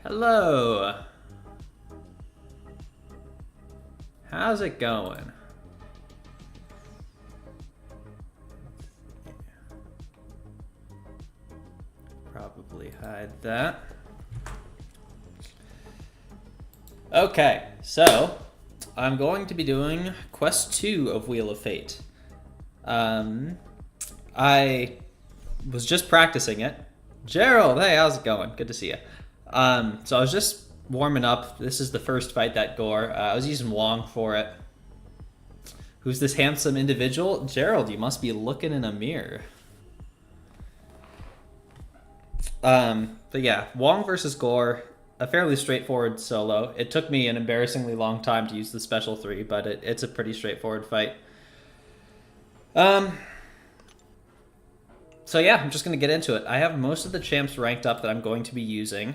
Hello. How's it going? Probably hide that. Okay, so I'm going to be doing Quest 2 of Wheel of Fate. I was just practicing it. Gerald, hey, how's it going? Good to see you. So I was just warming up. This is the first fight that Gore. I was using Wong for it. Who's this handsome individual? Gerald, you must be looking in a mirror. But yeah, Wong versus Gore, a fairly straightforward solo. It took me an embarrassingly long time to use the special 3, but it's a pretty straightforward fight. So yeah, I'm just going to get into it. I have most of the champs ranked up that I'm going to be using.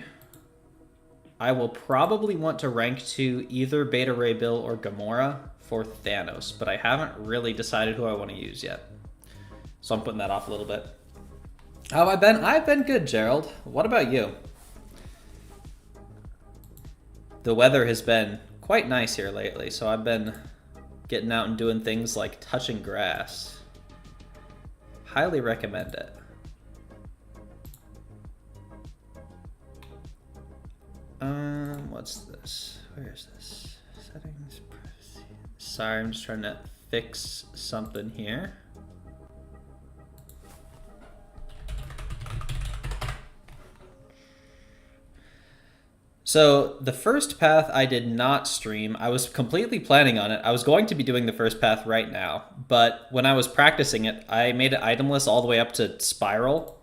I will probably want to rank to either Beta Ray Bill or Gamora for Thanos, but I haven't really decided who I want to use yet. So I'm putting that off a little bit. How have I been? I've been good, Gerald. What about you? The weather has been quite nice here lately, so I've been getting out and doing things like touching grass. Highly recommend it. What's this? Where is this? Settings, privacy. Sorry, I'm just trying to fix something here. So the first path I did not stream. I was completely planning on it. I was going to be doing the first path right now, but when I was practicing it, I made it itemless all the way up to Spiral.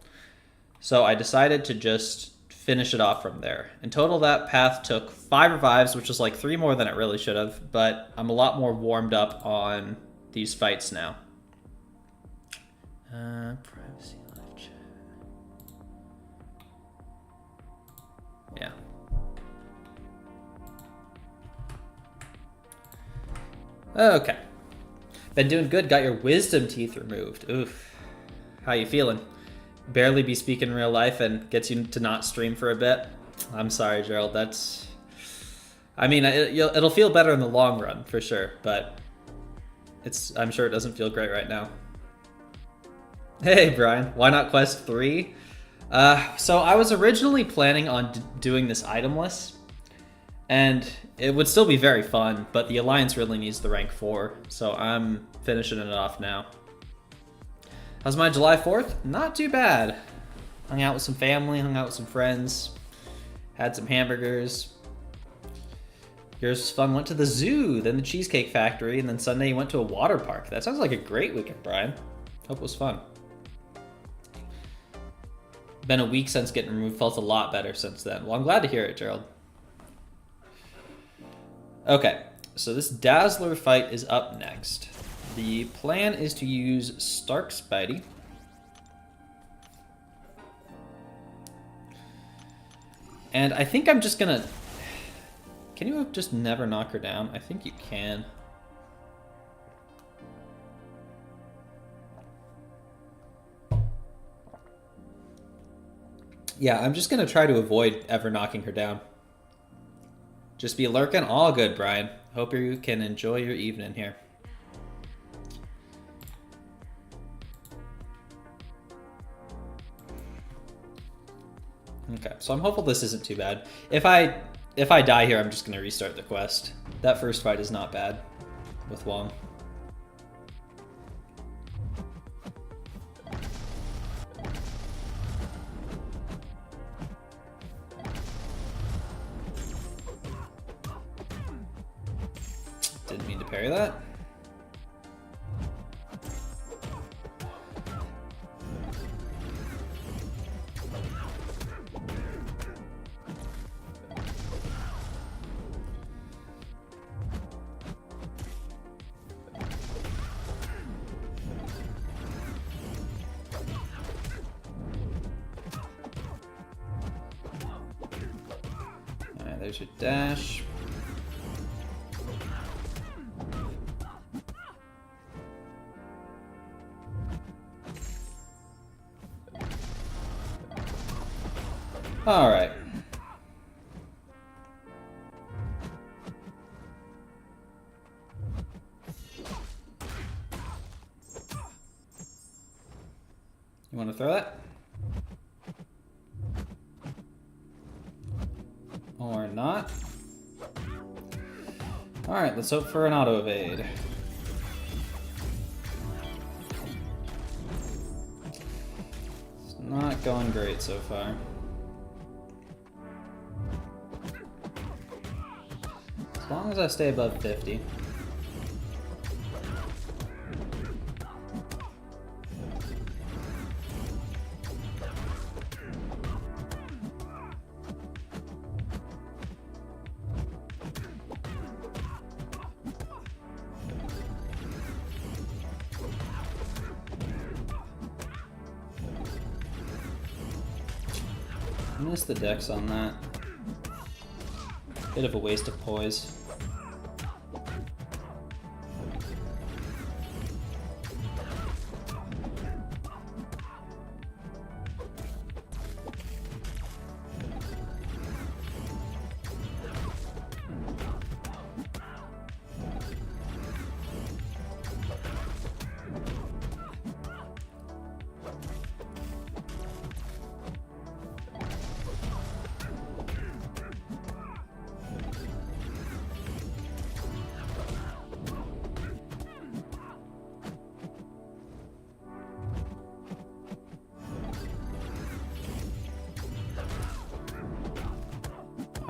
So I decided to just finish it off from there. In total, that path took 5 revives, which is like 3 more than it really should have, but I'm a lot more warmed up on these fights now. Privacy live chat. Yeah. Okay. Been doing good. Got your wisdom teeth removed. Oof. How you feeling? Barely be speaking real life and gets you to not stream for a bit. I'm sorry, Gerald. That's... I mean, it'll feel better in the long run, for sure, but I'm sure it doesn't feel great right now. Hey, Brian. Why not Quest 3? So I was originally planning on doing this itemless, and it would still be very fun, but the Alliance really needs the rank 4, so I'm finishing it off now. How's my July 4th? Not too bad. Hung out with some family, hung out with some friends, had some hamburgers. Yours was fun, went to the zoo, then the Cheesecake Factory, and then Sunday you went to a water park. That sounds like a great weekend, Brian. Hope it was fun. Been a week since getting removed, felt a lot better since then. Well, I'm glad to hear it, Gerald. Okay, so this Dazzler fight is up next. The plan is to use StarkSpidey. And I think I'm just gonna... Can you just never knock her down? I think you can. Yeah, I'm just gonna try to avoid ever knocking her down. Just be lurking. All good, Brian. Hope you can enjoy your evening here. Okay, so I'm hopeful this isn't too bad. If I die here, I'm just gonna restart the quest. That first fight is not bad with Wong. Didn't mean to parry that. There's your dash. All right. throw that. Or not. Alright, let's hope for an auto evade. It's not going great so far. As long as I stay above 50. Missed the dex on that. Bit of a waste of poise.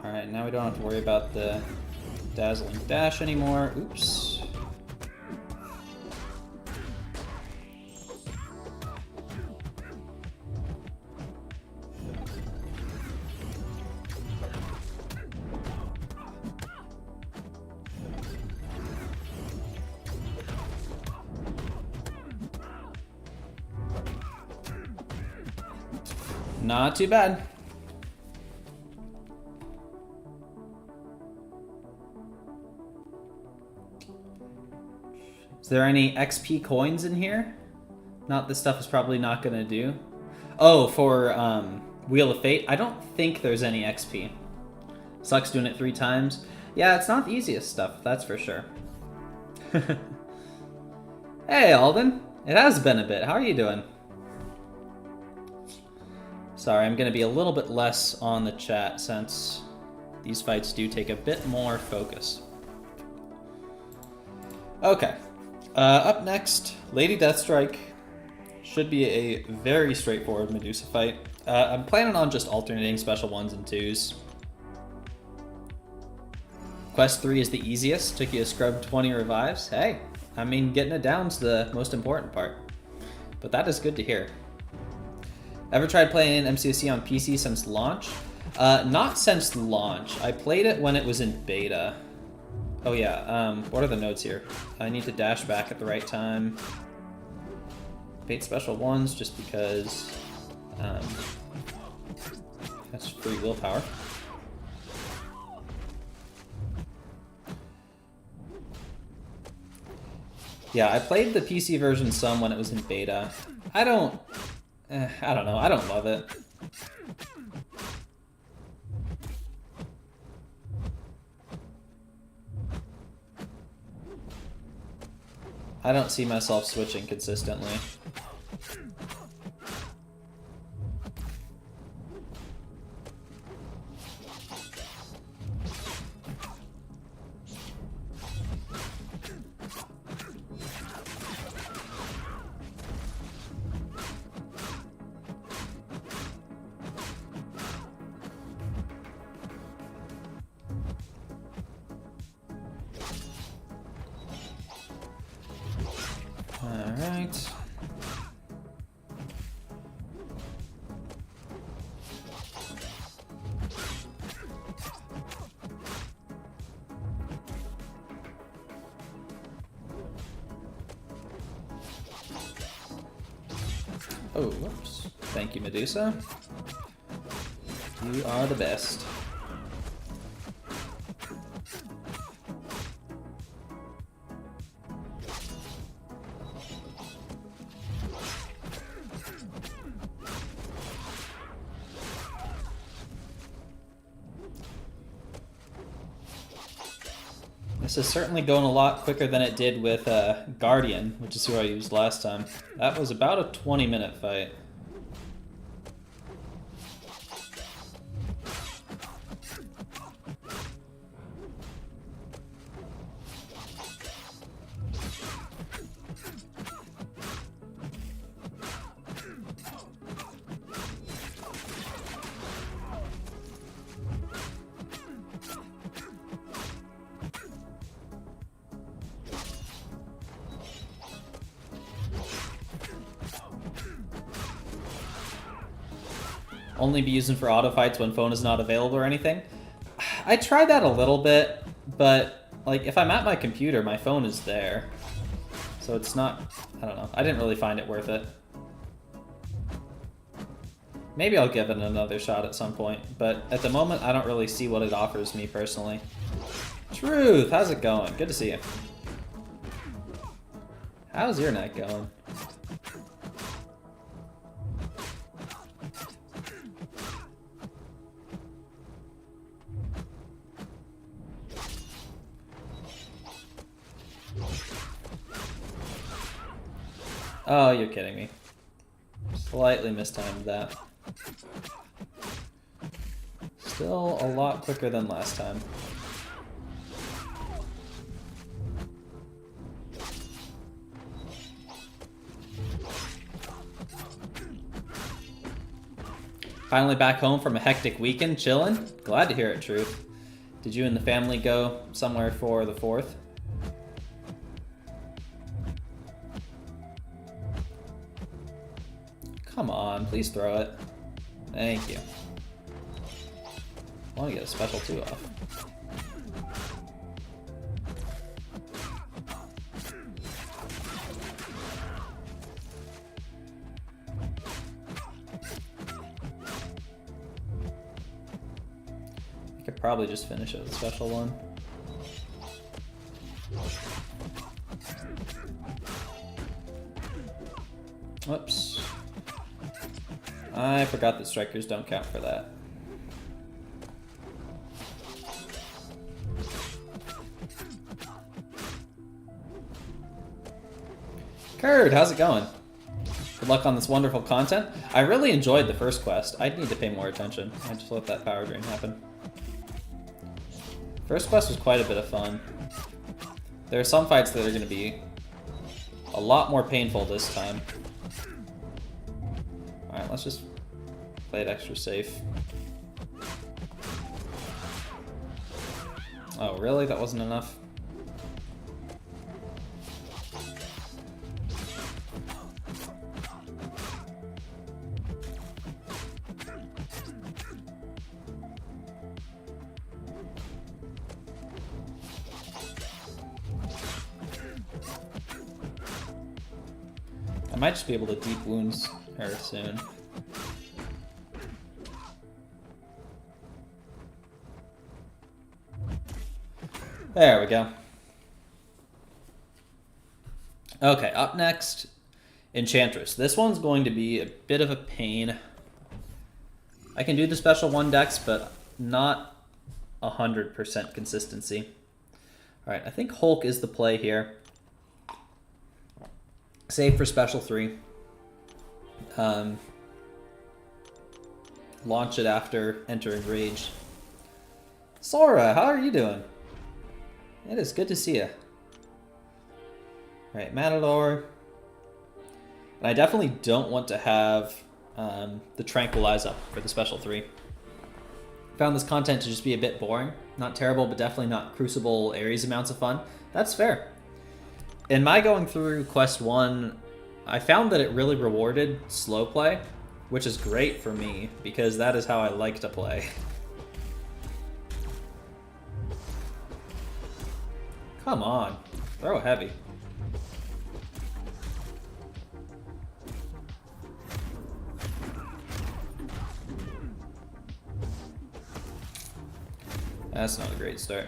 Alright, now we don't have to worry about the dazzling dash anymore. Oops. Not too bad. Is there any XP coins in here? Not this stuff is probably not gonna do. Oh, for Wheel of Fate? I don't think there's any XP. Sucks doing it 3 times. Yeah, it's not the easiest stuff, that's for sure. Hey, Alden. It has been a bit. How are you doing? Sorry, I'm gonna be a little bit less on the chat since these fights do take a bit more focus. Okay. Up next, Lady Deathstrike. Should be a very straightforward Medusa fight. I'm planning on just alternating special 1s and 2s. Quest 3 is the easiest. Took you a scrub 20 revives. Hey, I mean, getting it down's the most important part. But that is good to hear. Ever tried playing MCSC on PC since launch? Not since launch. I played it when it was in beta. Oh yeah, what are the notes here? I need to dash back at the right time. Bait special 1s just because that's free willpower. Yeah, I played the PC version some when it was in beta. I don't know, I don't love it. I don't see myself switching consistently. Alright. Oh, whoops. Thank you, Medusa. You are the best. This is certainly going a lot quicker than it did with Guardian, which is who I used last time. That was about a 20-minute fight. only be using for auto fights when phone is not available or anything. I tried that a little bit, but like if I'm at my computer, my phone is there. So it's not, I don't know. I didn't really find it worth it. Maybe I'll give it another shot at some point, but at the moment, I don't really see what it offers me personally. Truth, how's it going? Good to see you. How's your night going? Oh, you're kidding me. Slightly mistimed that. Still a lot quicker than last time. Finally back home from a hectic weekend, chillin'? Glad to hear it, Truth. Did you and the family go somewhere for the 4th? Come on, please throw it. Thank you. I want to get a special 2 off. I could probably just finish it with a special 1. Whoops. I forgot that strikers don't count for that. Kurd, how's it going? Good luck on this wonderful content. I really enjoyed the first quest. I need to pay more attention. I just let that power drain happen. First quest was quite a bit of fun. There are some fights that are going to be a lot more painful this time. Alright, let's just play it extra safe. Oh, really? That wasn't enough? I might just be able to deep wounds her soon. There we go. Okay, up next, Enchantress. This one's going to be a bit of a pain. I can do the special 1 decks, but not 100% consistency. Alright, I think Hulk is the play here. Save for special 3. Launch it after entering Rage. Sora, how are you doing? It is good to see you. Alright, Matador. And I definitely don't want to have the Tranquilize up for the special 3. Found this content to just be a bit boring. Not terrible, but definitely not Crucible Ares amounts of fun. That's fair. In my going through Quest 1, I found that it really rewarded slow play, which is great for me, because that is how I like to play. Come on, throw heavy. That's not a great start.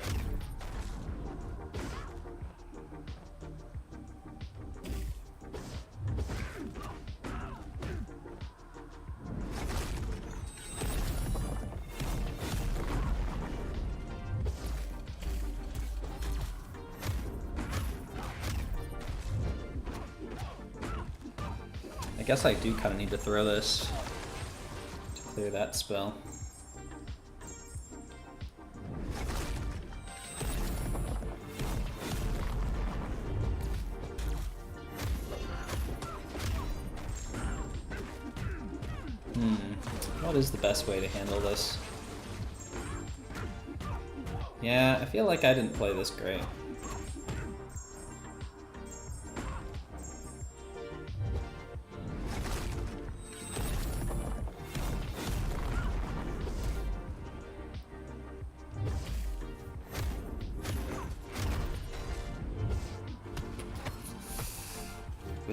I guess I do kind of need to throw this to clear that spell. What is the best way to handle this? Yeah, I feel like I didn't play this great.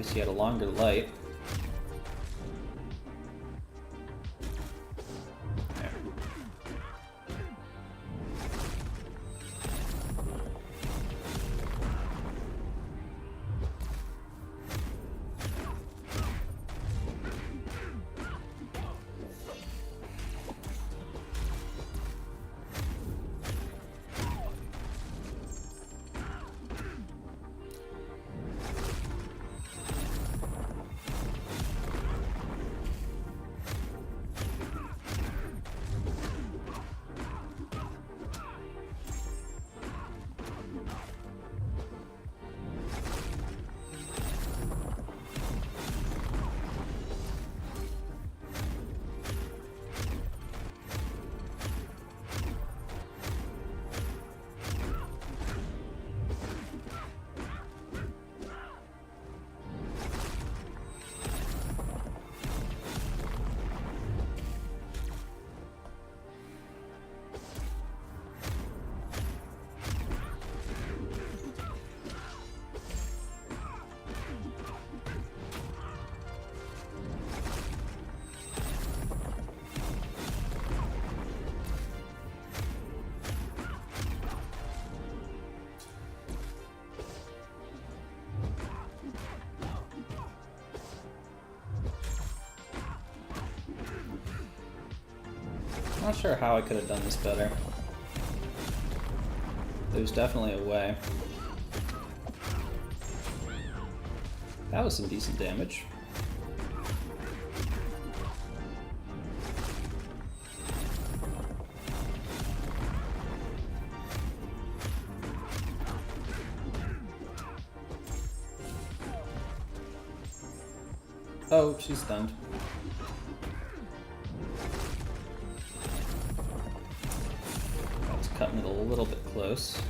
Wish he had a longer light. There. Not sure how I could have done this better. There's definitely a way. That was some decent damage. Oh, she's stunned. That was cutting it a little bit close.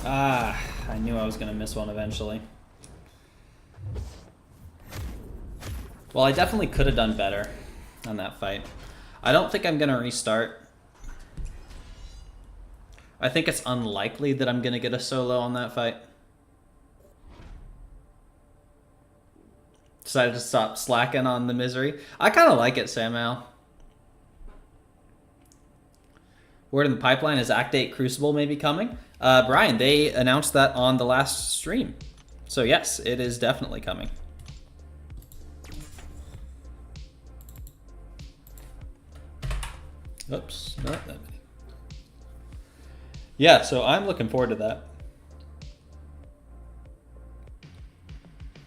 Ah, I knew I was going to miss one eventually. Well, I definitely could have done better on that fight. I don't think I'm going to restart. I think it's unlikely that I'm going to get a solo on that fight. Decided to stop slacking on the misery. I kind of like it, Samuel. Word in the pipeline is Act 8 Crucible may be coming. Brian, they announced that on the last stream. So yes, it is definitely coming. Oops, not that many. Yeah, so I'm looking forward to that.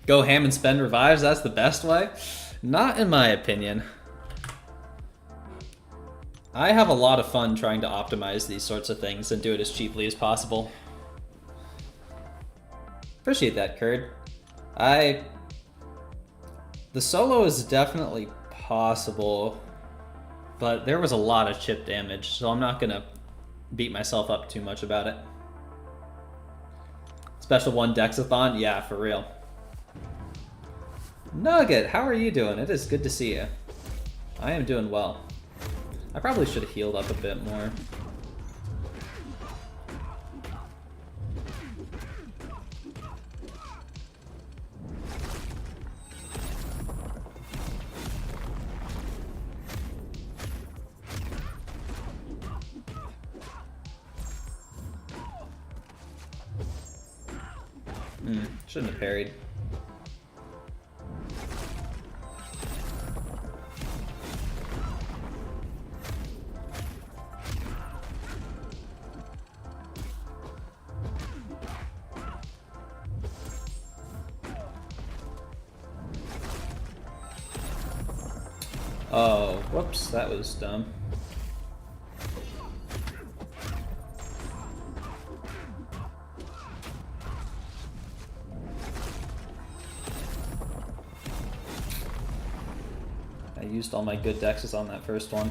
Go ham and spend revives, that's the best way? Not in my opinion. I have a lot of fun trying to optimize these sorts of things and do it as cheaply as possible. Appreciate that, Kurd. The solo is definitely possible, but there was a lot of chip damage, so I'm not gonna beat myself up too much about it. Special one Dexathon? Yeah, for real. Nugget, how are you doing? It is good to see you. I am doing well. I probably should have healed up a bit more. Shouldn't have parried. Oh, whoops, that was dumb. used all my good dexes on that first one.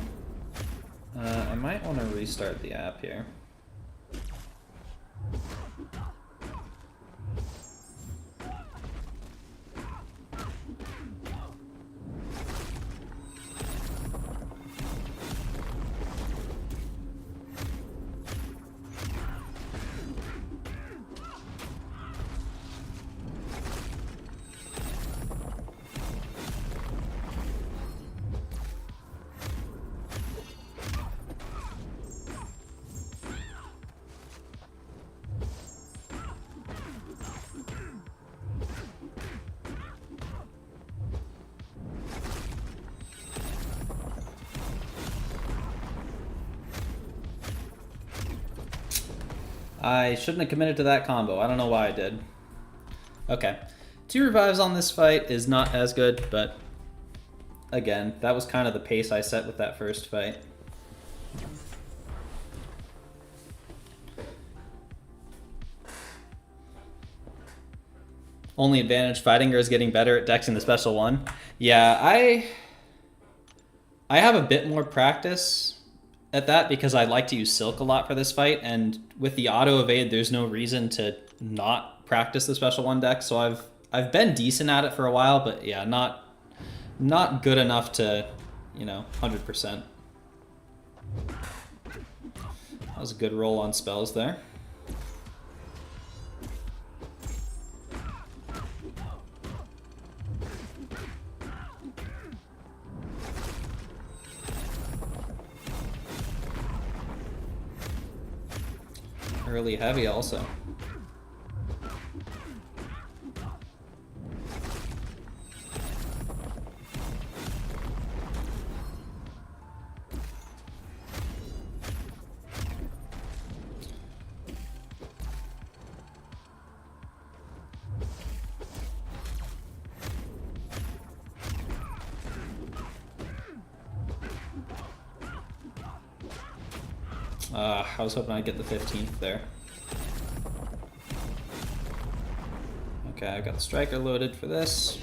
I might want to restart the app here. I shouldn't have committed to that combo. I don't know why I did. Okay. 2 revives on this fight is not as good, but again, that was kind of the pace I set with that first fight. Only advantage fighting her is getting better at dexing the special one. Yeah, I have a bit more practice at that because I like to use Silk a lot for this fight, and with the auto evade, there's no reason to not practice the special one deck. So I've been decent at it for a while, but yeah, not good enough to, you know, 100%. That was a good roll on spells there. Early heavy also. I was hoping I'd get the 15th there. Okay, I've got the striker loaded for this.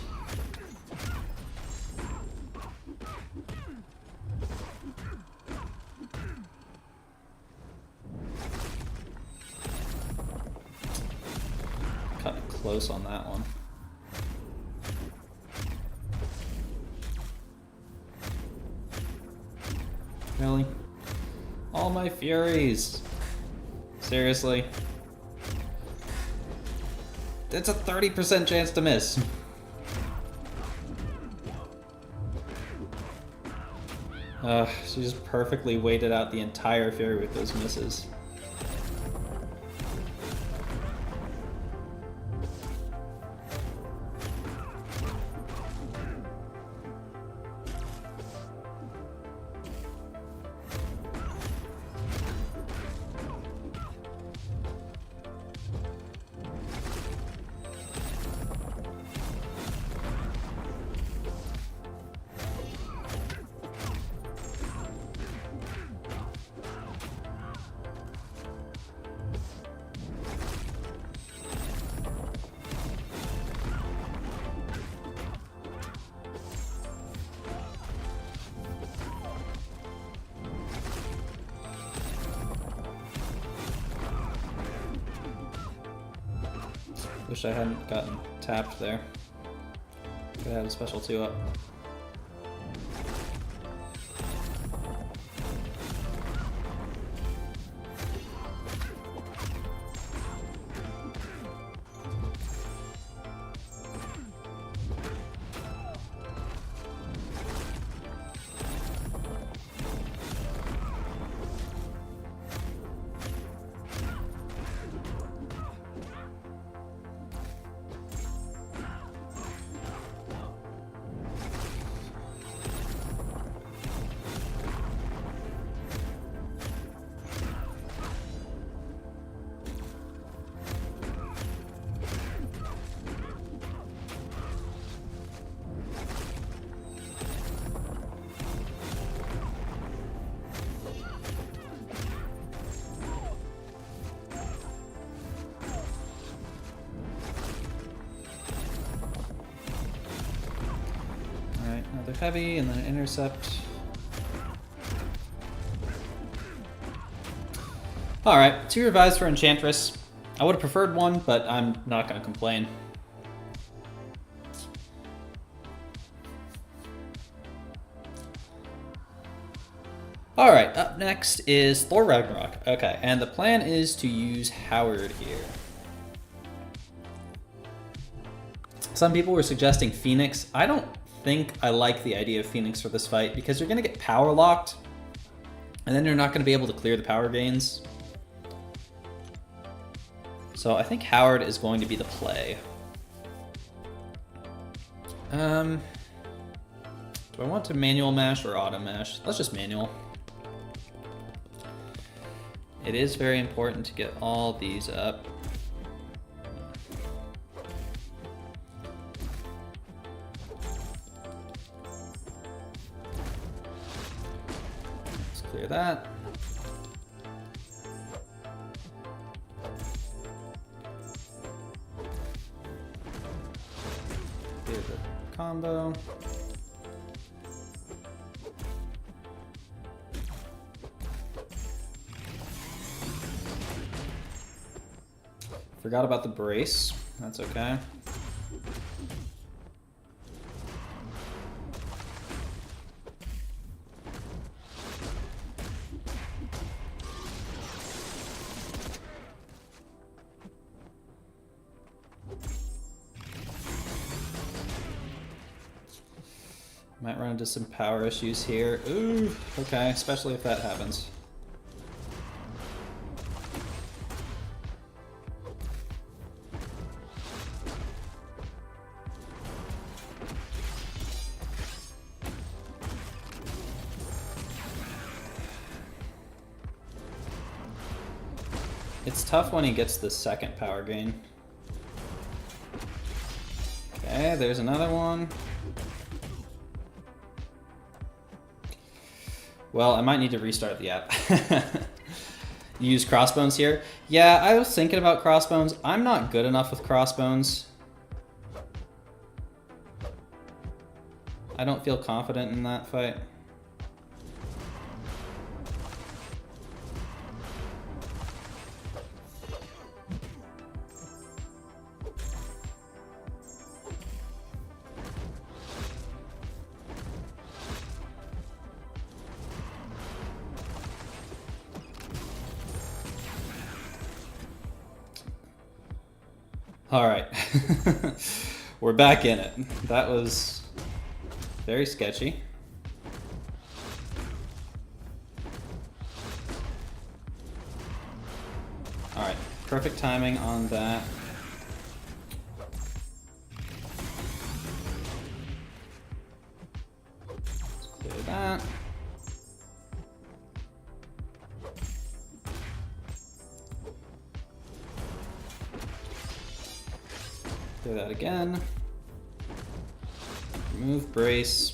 Cut it close on that one. Really? All my furies. Seriously? It's a 30% chance to miss. She just perfectly waited out the entire fury with those misses. Wish I hadn't gotten tapped there. Could have had a special 2 up. heavy and then intercept. Alright, 2 revives for Enchantress. I would have preferred 1, but I'm not going to complain. Alright, up next is Thor Ragnarok. Okay, and the plan is to use Howard here. Some people were suggesting Phoenix. I don't think I like the idea of Phoenix for this fight because you're going to get power locked, and then you're not going to be able to clear the power gains. So I think Howard is going to be the play. Do I want to manual mash or auto mash? Let's just manual. It is very important to get all these up. Let's clear that. Clear the combo. Forgot about the brace. That's okay. Might run into some power issues here. Ooh, okay, especially if that happens. It's tough when he gets the second power gain. Okay, there's another one. Well, I might need to restart the app. Use Crossbones here. Yeah, I was thinking about Crossbones. I'm not good enough with Crossbones. I don't feel confident in that fight. All right, we're back in it. That was very sketchy. All right, perfect timing on that. Let's clear that. Do that again. Remove brace.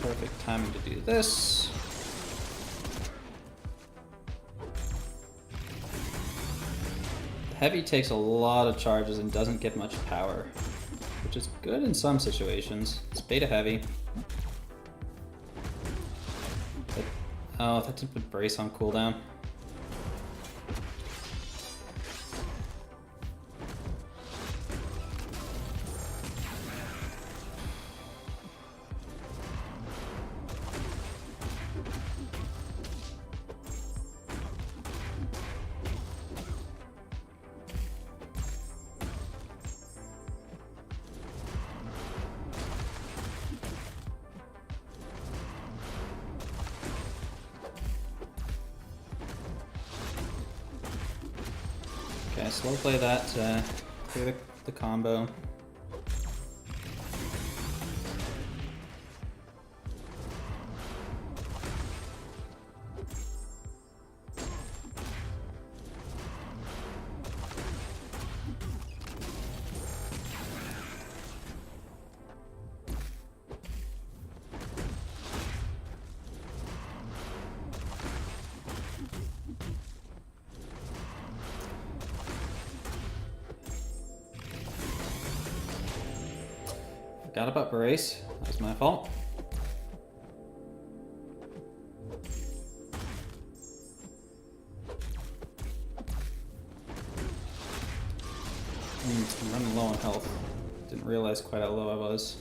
Perfect timing to do this. The heavy takes a lot of charges and doesn't get much power, which is good in some situations. It's beta heavy. Oh, that didn't put brace on cooldown. Okay, slow play that to clear the combo. Forgot about Brace. That was my fault. I'm running low on health. Didn't realize quite how low I was.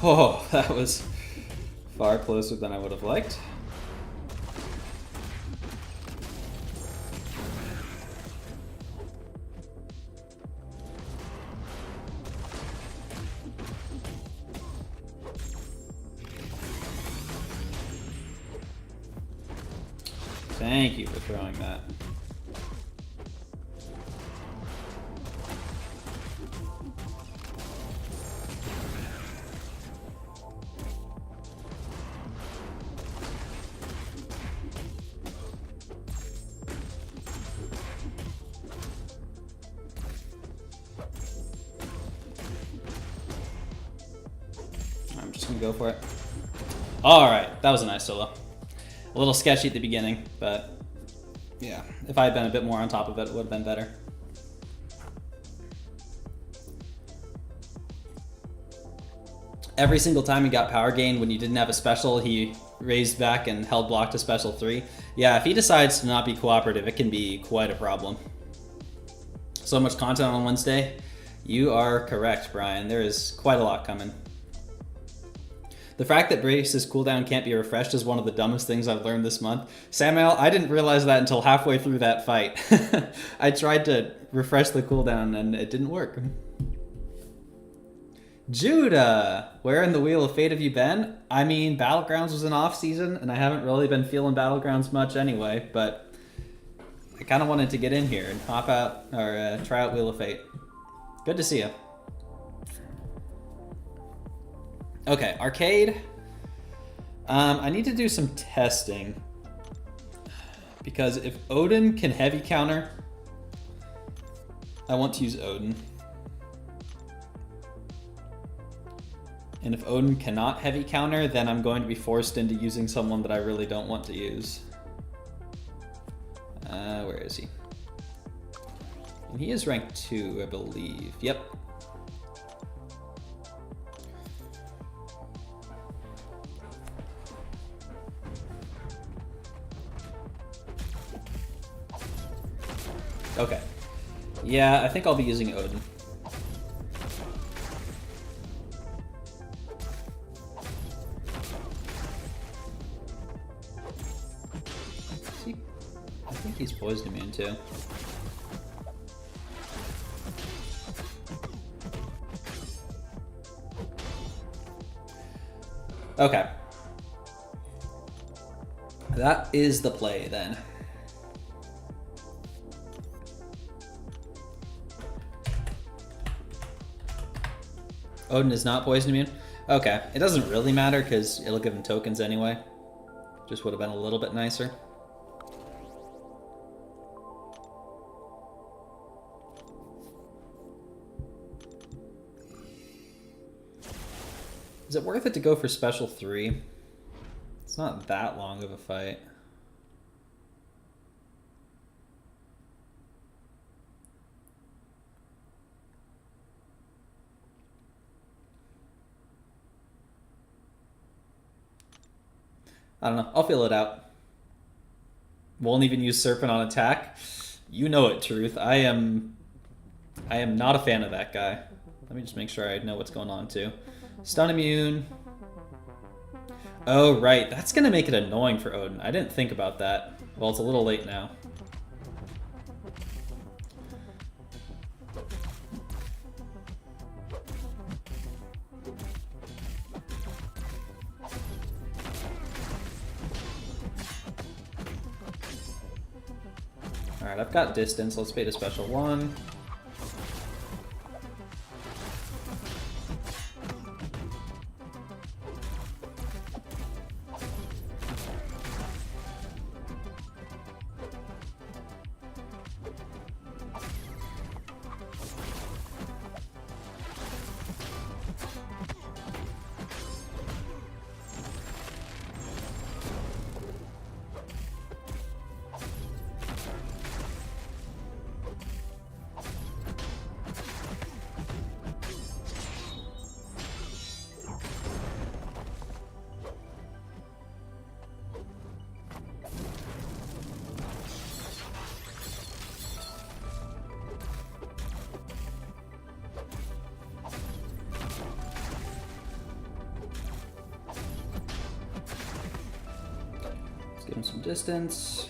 Oh, that was far closer than I would have liked. Thank you for throwing that. I'm just gonna go for it. All right, that was a nice solo. A little sketchy at the beginning, but yeah, if I had been a bit more on top of it, it would have been better. Every single time he got power gain when you didn't have a special, he raised back and held block to special 3. Yeah, if he decides to not be cooperative, it can be quite a problem. So much content on Wednesday. You are correct, Brian. There is quite a lot coming. The fact that Brace's cooldown can't be refreshed is one of the dumbest things I've learned this month. Samuel, I didn't realize that until halfway through that fight. I tried to refresh the cooldown and it didn't work. Judah, where in the Wheel of Fate have you been? I mean, Battlegrounds was an off season and I haven't really been feeling Battlegrounds much anyway, but I kind of wanted to get in here and hop out or try out Wheel of Fate. Good to see you. Okay, arcade. I need to do some testing because if Odin can heavy counter, I want to use Odin. And if Odin cannot heavy counter, then I'm going to be forced into using someone that I really don't want to use. Where is he? And he is rank 2, I believe. Yep. Okay. Yeah, I think I'll be using Odin. See? I think he's poison immune too. Okay. That is the play then. Odin is not poison immune? Okay, it doesn't really matter because it'll give him tokens anyway. Just would have been a little bit nicer. Is it worth it to go for special 3? It's not that long of a fight. I don't know. I'll feel it out. Won't even use Serpent on attack. You know it, Truth. I am not a fan of that guy. Let me just make sure I know what's going on too. Stun immune. Oh, right. That's going to make it annoying for Odin. I didn't think about that. Well, it's a little late now. Alright, I've got distance. Let's bait a special 1. give him some distance.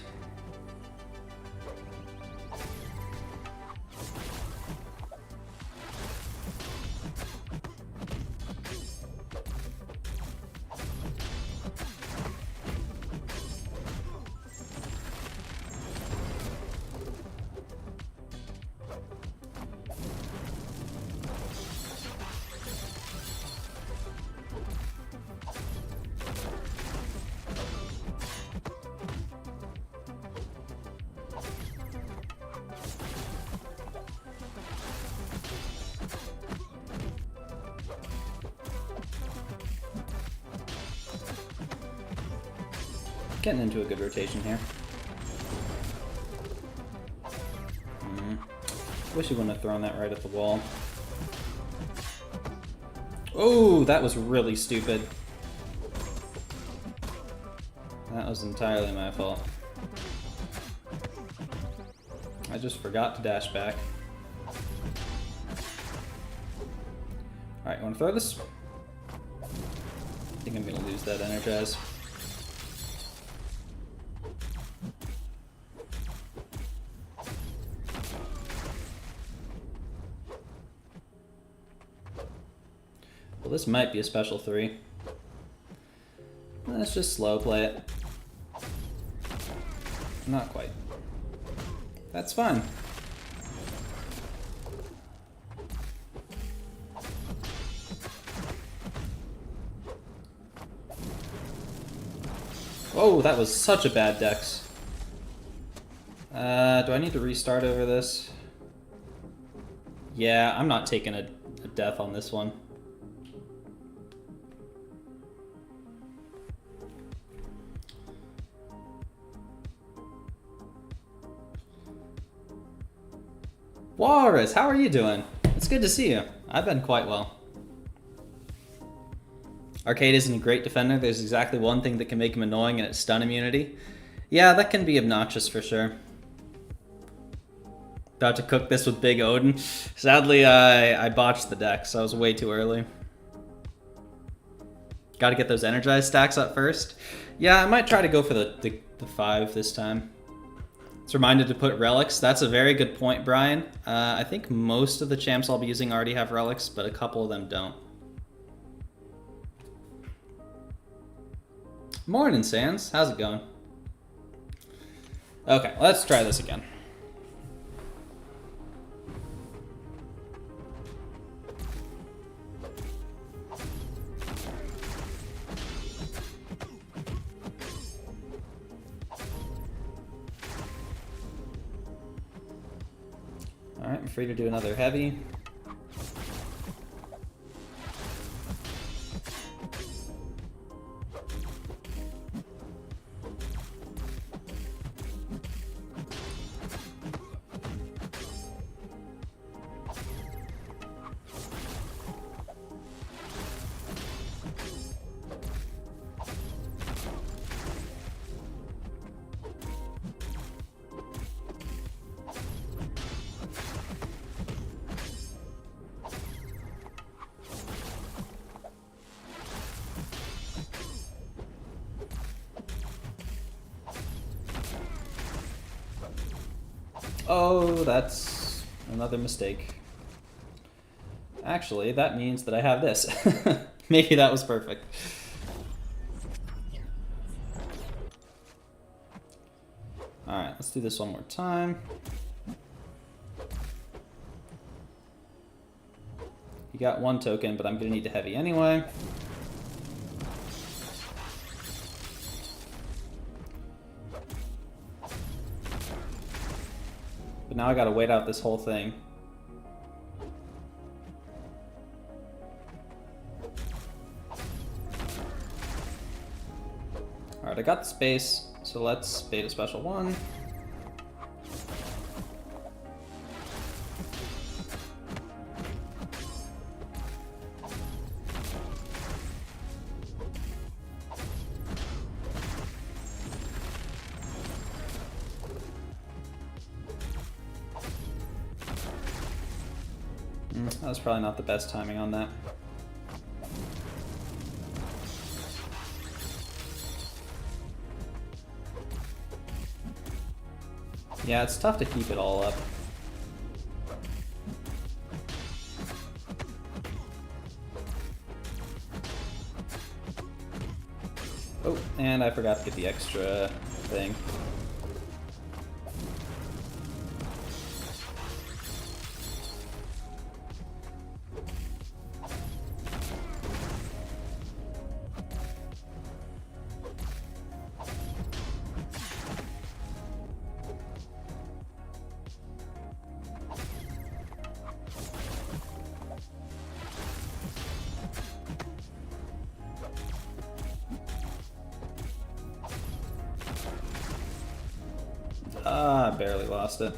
Getting into a good rotation here. Wish he wouldn't have thrown that right at the wall. Oh, that was really stupid. That was entirely my fault. I just forgot to dash back. Alright, you want to throw this? I think I'm going to lose that energize. Well, this might be a special 3. Let's just slow play it. Not quite. That's fine. Whoa, that was such a bad dex. Do I need to restart over this? Yeah, I'm not taking a death on this one. Walrus, how are you doing? It's good to see you. I've been quite well. Arcade isn't a great defender. There's exactly one thing that can make him annoying, and it's stun immunity. Yeah, that can be obnoxious for sure. About to cook this with Big Odin. Sadly, I botched the deck, so I was way too early. Got to get those energized stacks up first. Yeah, I might try to go for the 5 this time. It's reminded to put relics. That's a very good point, Brian. I think most of the champs I'll be using already have relics, but a couple of them don't. Morning, Sans. How's it going? Okay, let's try this again. Alright, I'm free to do another heavy. Oh, that's another mistake. Actually, that means that I have this. Maybe that was perfect. Alright, let's do this one more time. You got 1 token, but I'm going to need to heavy anyway. But now I gotta wait out this whole thing. Alright, I got the space, so let's bait a special 1. That was probably not the best timing on that. Yeah, it's tough to keep it all up. Oh, and I forgot to get the extra thing. Ah, I barely lost it.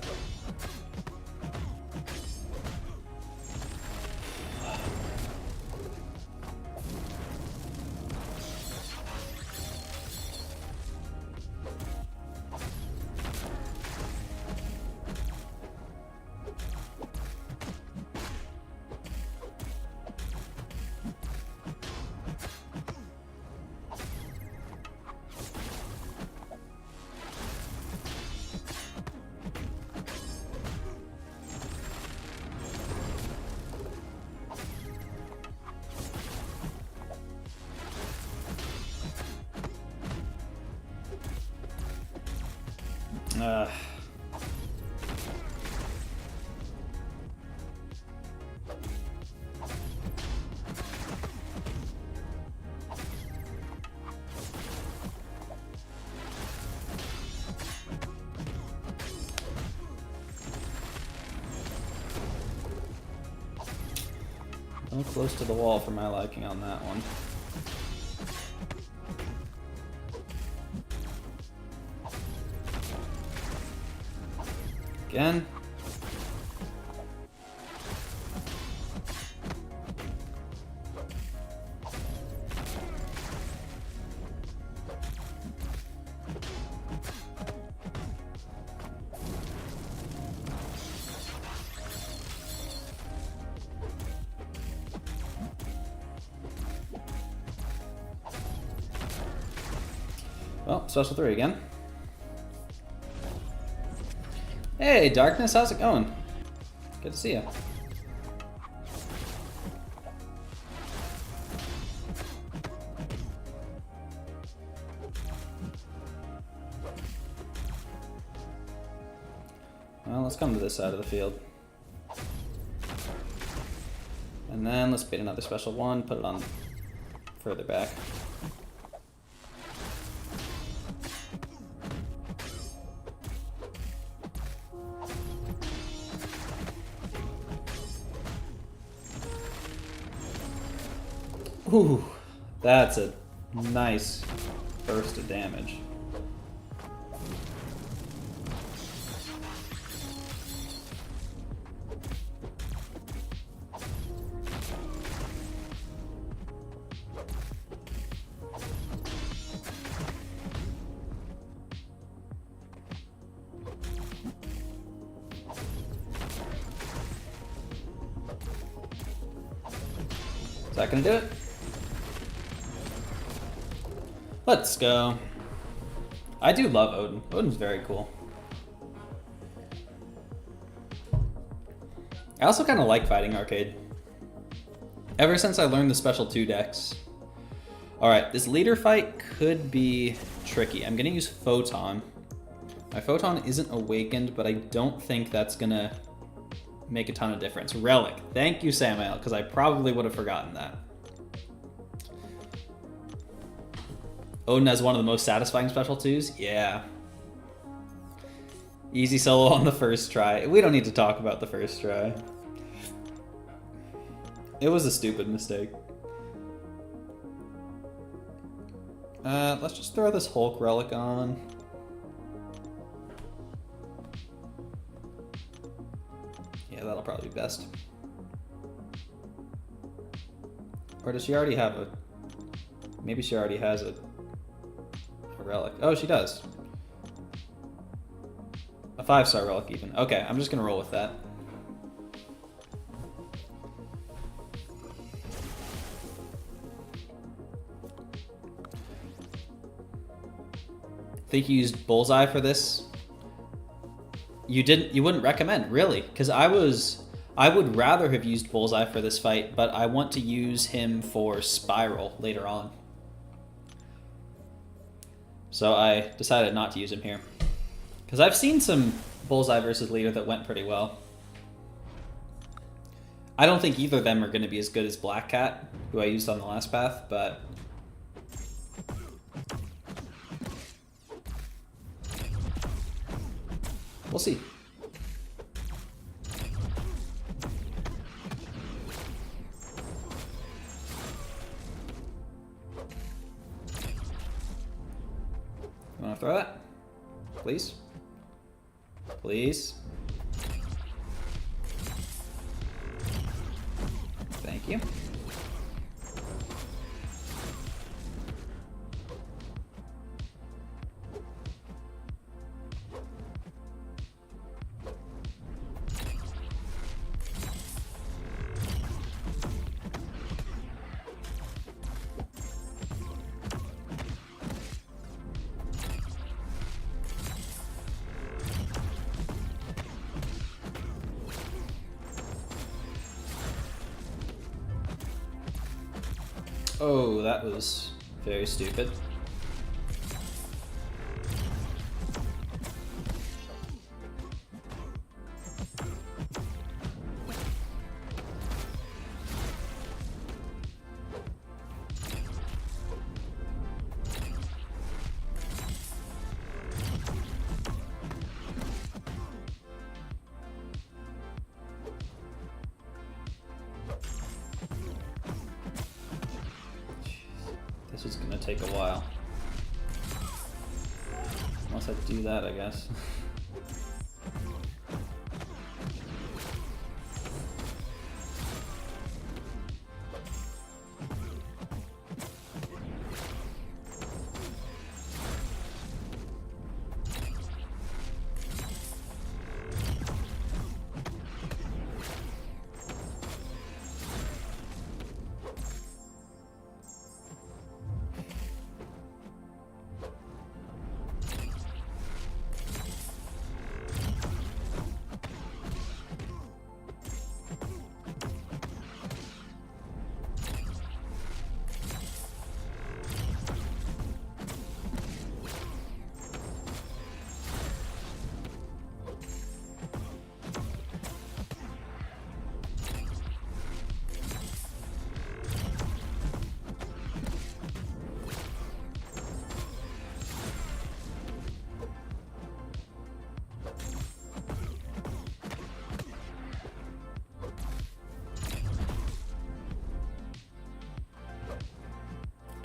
I'm close to the wall for my liking on that one. Again. Well, special 3 again. Hey, Darkness, how's it going? Good to see you. Well, let's come to this side of the field. And then let's bait another special 1, put it on further back. Ooh, that's a nice burst of damage. Is that gonna do it? Let's go. I do love Odin. Odin's very cool. I also kind of like fighting arcade. Ever since I learned the special 2 decks. Alright, this leader fight could be tricky. I'm gonna use Photon. My Photon isn't awakened, but I don't think that's gonna make a ton of difference. Relic. Thank you, Samuel, because I probably would have forgotten that. Odin has one of the most satisfying special 2s? Yeah. Easy solo on the first try. We don't need to talk about the first try. It was a stupid mistake. Let's just throw this Hulk relic on. Yeah, that'll probably be best. Or does she already have a... Maybe she already has a relic. Oh, she does. A 5-star relic even. Okay, I'm just gonna roll with that. Think you used Bullseye for this? You wouldn't recommend, really? Because I would rather have used Bullseye for this fight, but I want to use him for Spiral later on. So I decided not to use him here. Because I've seen some Bullseye versus Leader that went pretty well. I don't think either of them are going to be as good as Black Cat, who I used on the last path, but... we'll see. You want to throw that? Please? Please? Thank you. Oh, that was very stupid. This is gonna take a while. Unless I do that, I guess.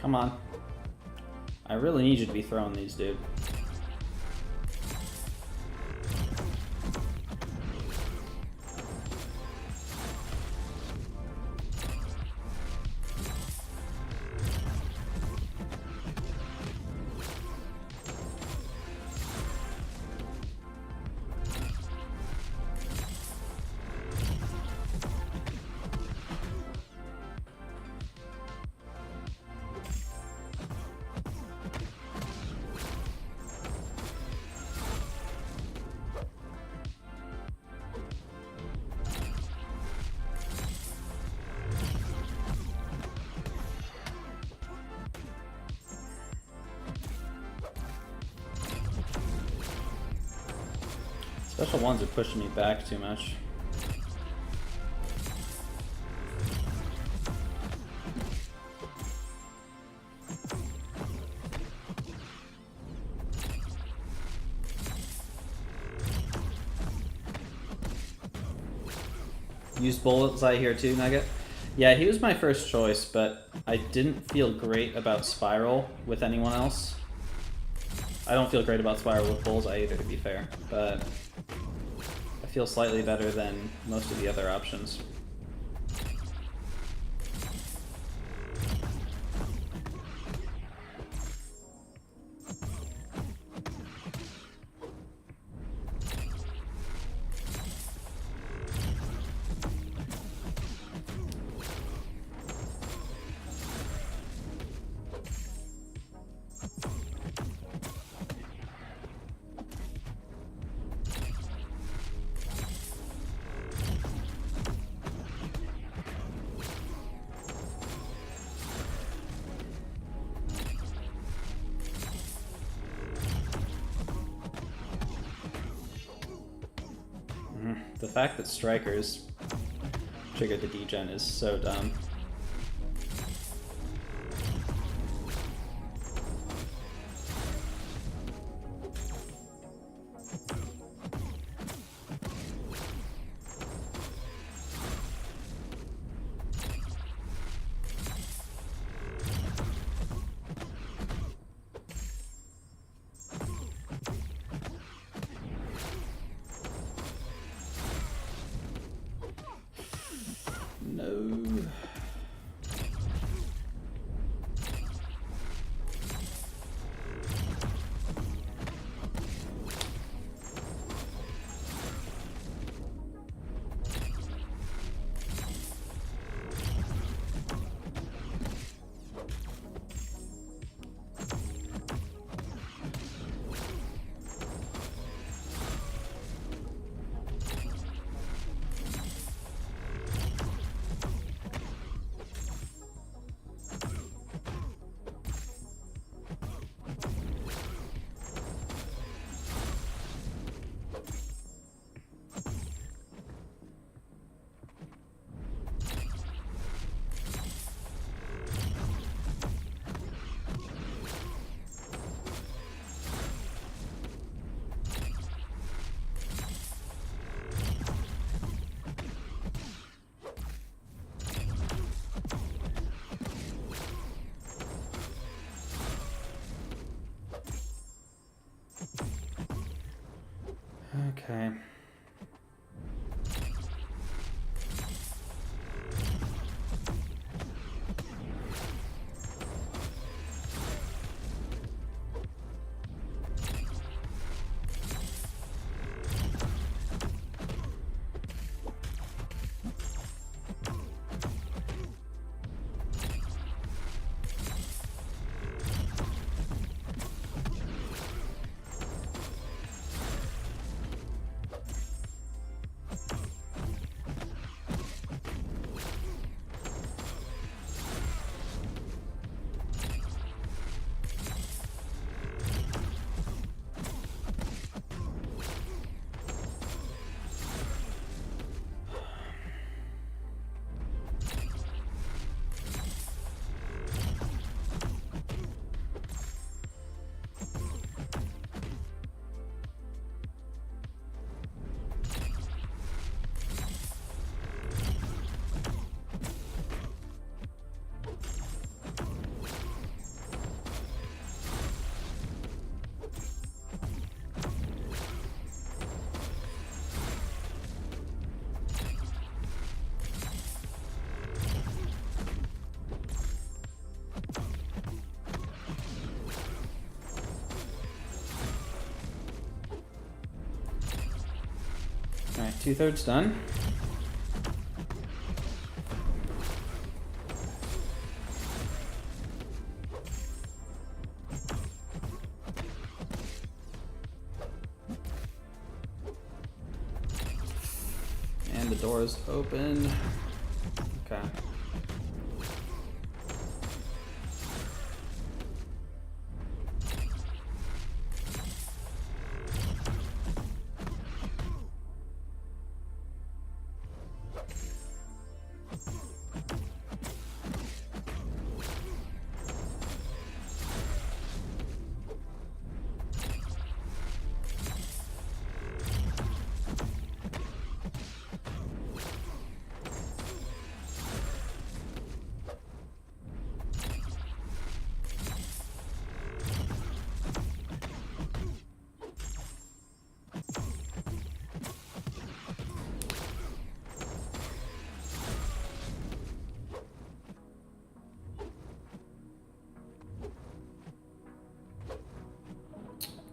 Come on. I really need you to be throwing these, dude. Special ones are pushing me back too much. Used Bullseye here too, Nugget. Yeah, he was my first choice, but I didn't feel great about Spiral with anyone else. I don't feel great about Spiral with Bullseye either, to be fair, but I feel slightly better than most of the other options. fact that strikers triggered the degen is so dumb. No. Okay. All right, 2/3 done. And the door is open. Okay.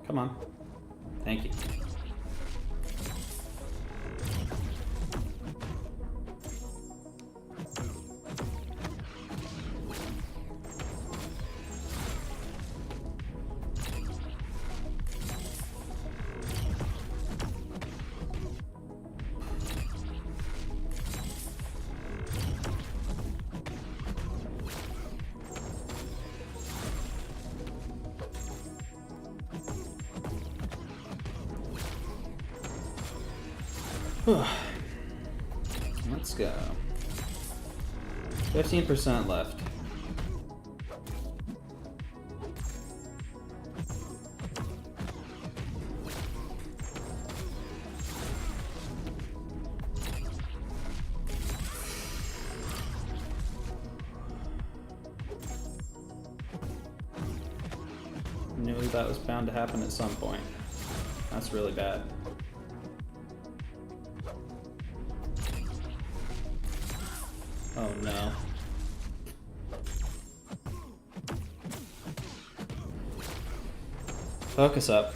Come on. Thank you. Let's go. 15% left. Knew that was bound to happen at some point. That's really bad. Oh no. Focus up.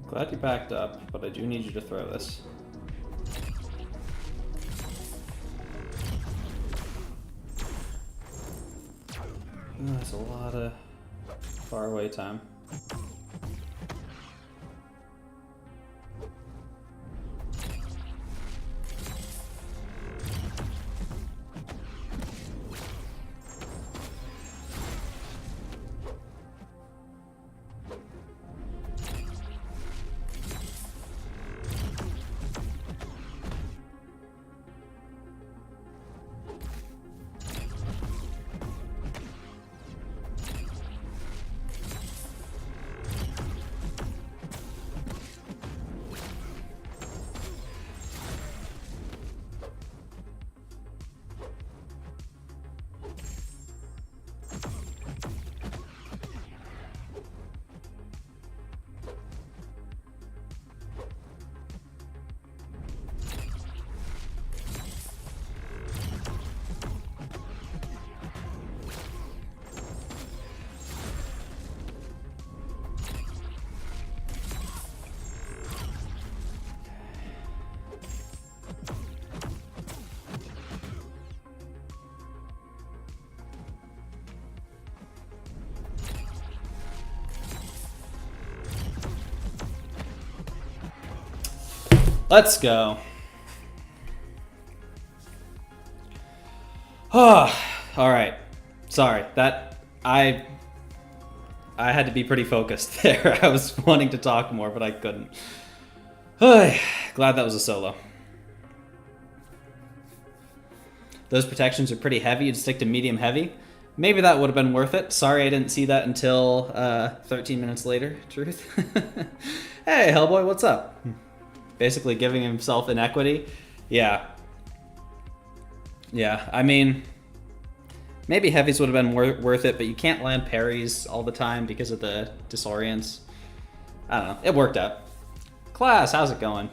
Glad you backed up, but I do need you to throw this. That's a lot of far away time. Let's go. Oh, all right. Sorry, that I had to be pretty focused there. I was wanting to talk more, but I couldn't. Glad that was a solo. Those protections are pretty heavy. You'd stick to medium heavy. Maybe that would have been worth it. Sorry I didn't see that until 13 minutes later, truth. Hey, Hellboy, what's up? Basically giving himself inequity. Yeah. Yeah, I mean, maybe heavies would have been worth it, but you can't land parries all the time because of the disorients. I don't know. It worked out. Class, how's it going?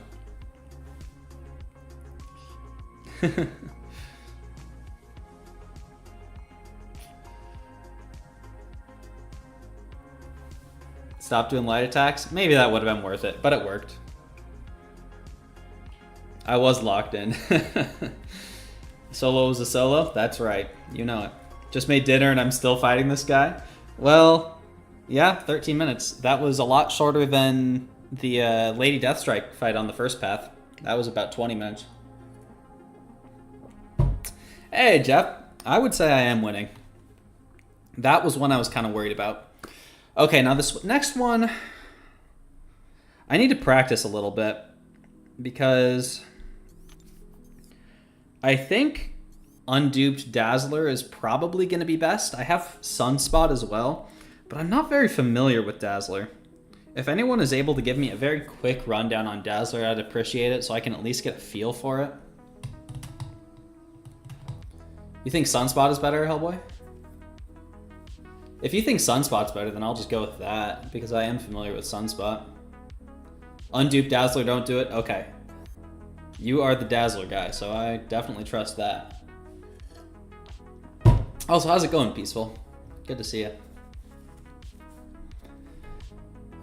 Stop doing light attacks. Maybe that would have been worth it, but it worked. I was locked in. Solo was a solo? That's right. You know it. Just made dinner and I'm still fighting this guy? Well, yeah, 13 minutes. That was a lot shorter than the Lady Deathstrike fight on the first path. That was about 20 minutes. Hey, Jeff. I would say I am winning. That was one I was kind of worried about. Okay, now this next one, I need to practice a little bit because I think Unduped Dazzler is probably going to be best. I have Sunspot as well, but I'm not very familiar with Dazzler. If anyone is able to give me a very quick rundown on Dazzler, I'd appreciate it so I can at least get a feel for it. You think Sunspot is better, Hellboy? If you think Sunspot's better, then I'll just go with that, because I am familiar with Sunspot. Unduped Dazzler, don't do it? Okay. You are the Dazzler guy, so I definitely trust that. Also, how's it going, Peaceful? Good to see you.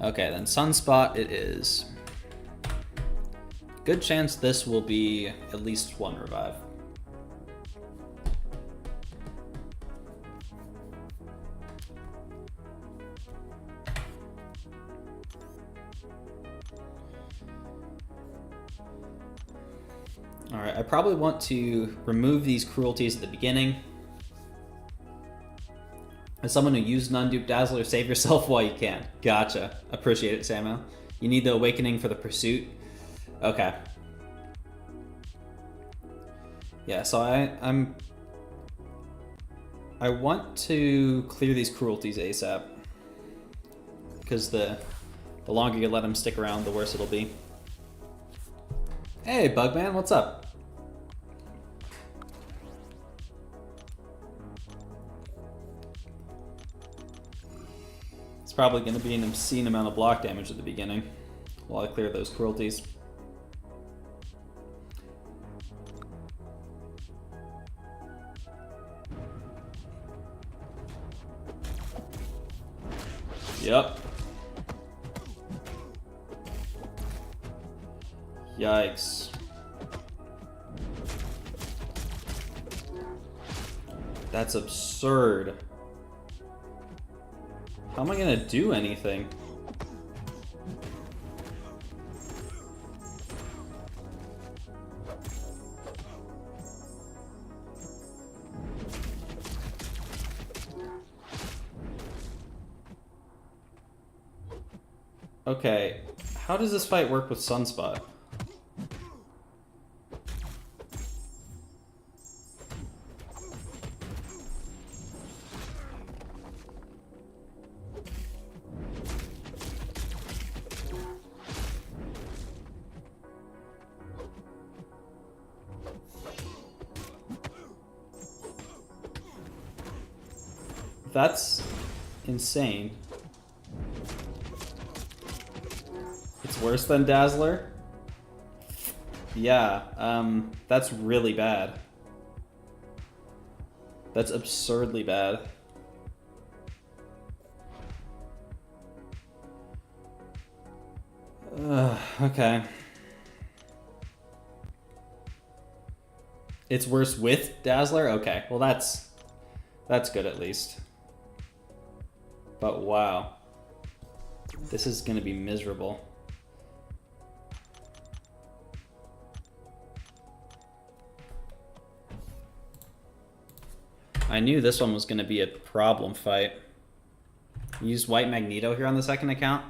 Okay, then Sunspot it is. Good chance this will be at least one revive. Alright, I probably want to remove these cruelties at the beginning. As someone who used an unduped Dazzler, save yourself while you can. Gotcha. Appreciate it, Samuel. You need the awakening for the pursuit. Okay. Yeah, so I want to clear these cruelties ASAP. Because the longer you let them stick around, the worse it'll be. Hey, Bugman, what's up? It's probably going to be an obscene amount of block damage at the beginning while I clear those cruelties. Yep. Yikes. That's absurd. How am I gonna do anything? Okay, how does this fight work with Sunspot? That's insane. It's worse than Dazzler? Yeah, that's really bad. That's absurdly bad. Okay. It's worse with Dazzler? Okay, well that's good at least. But wow. This is gonna be miserable. I knew this one was gonna be a problem fight. Used White Magneto here on the second account.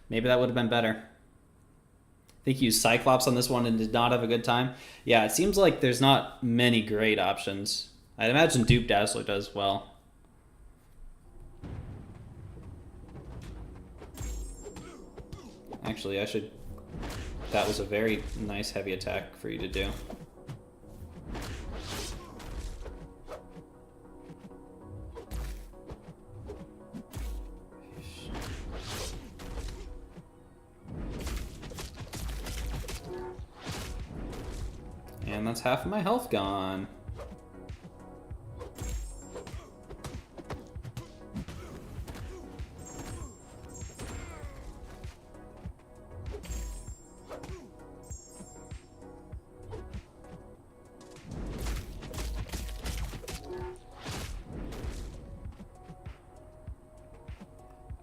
Maybe that would have been better. I think you used Cyclops on this one and did not have a good time. Yeah, it seems like there's not many great options. I'd imagine Dupe Dazzler does well. Actually, I should... That was a very nice heavy attack for you to do. And that's half of my health gone.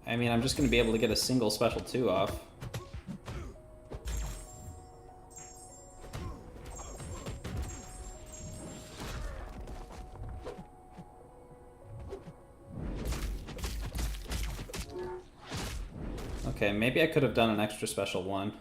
I mean, I'm just going to be able to get a single special 2 off. Okay, maybe I could have done an extra special 1.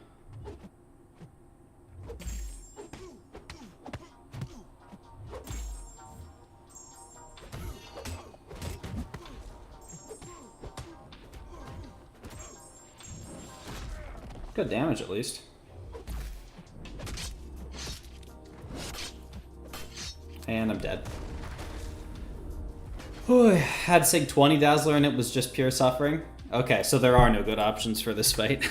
Good damage at least. And I'm dead. Whew, had Sig 20 Dazzler and it was just pure suffering. Okay, so there are no good options for this fight.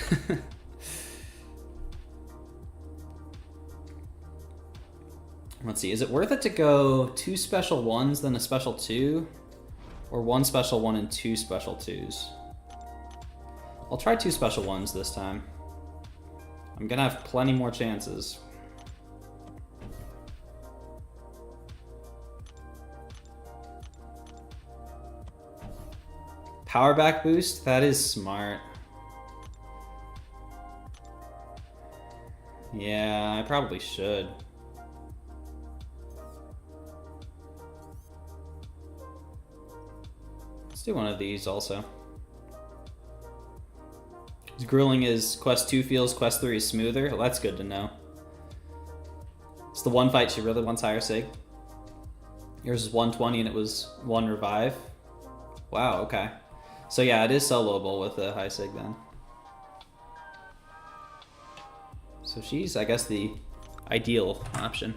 Let's see, is it worth it to go 2 special 1s, then a special 2? Or 1 special 1 and 2 special 2s? I'll try 2 special 1s this time. I'm gonna have plenty more chances. Power back boost? That is smart. Yeah, I probably should. Let's do one of these also. Grilling is quest 2 feels, quest 3 is smoother. Well, that's good to know. It's the one fight she really wants higher sig. Yours is 120 and it was 1 revive. Wow, okay. So yeah, it is soloable with a high sig then. So she's, I guess, the ideal option.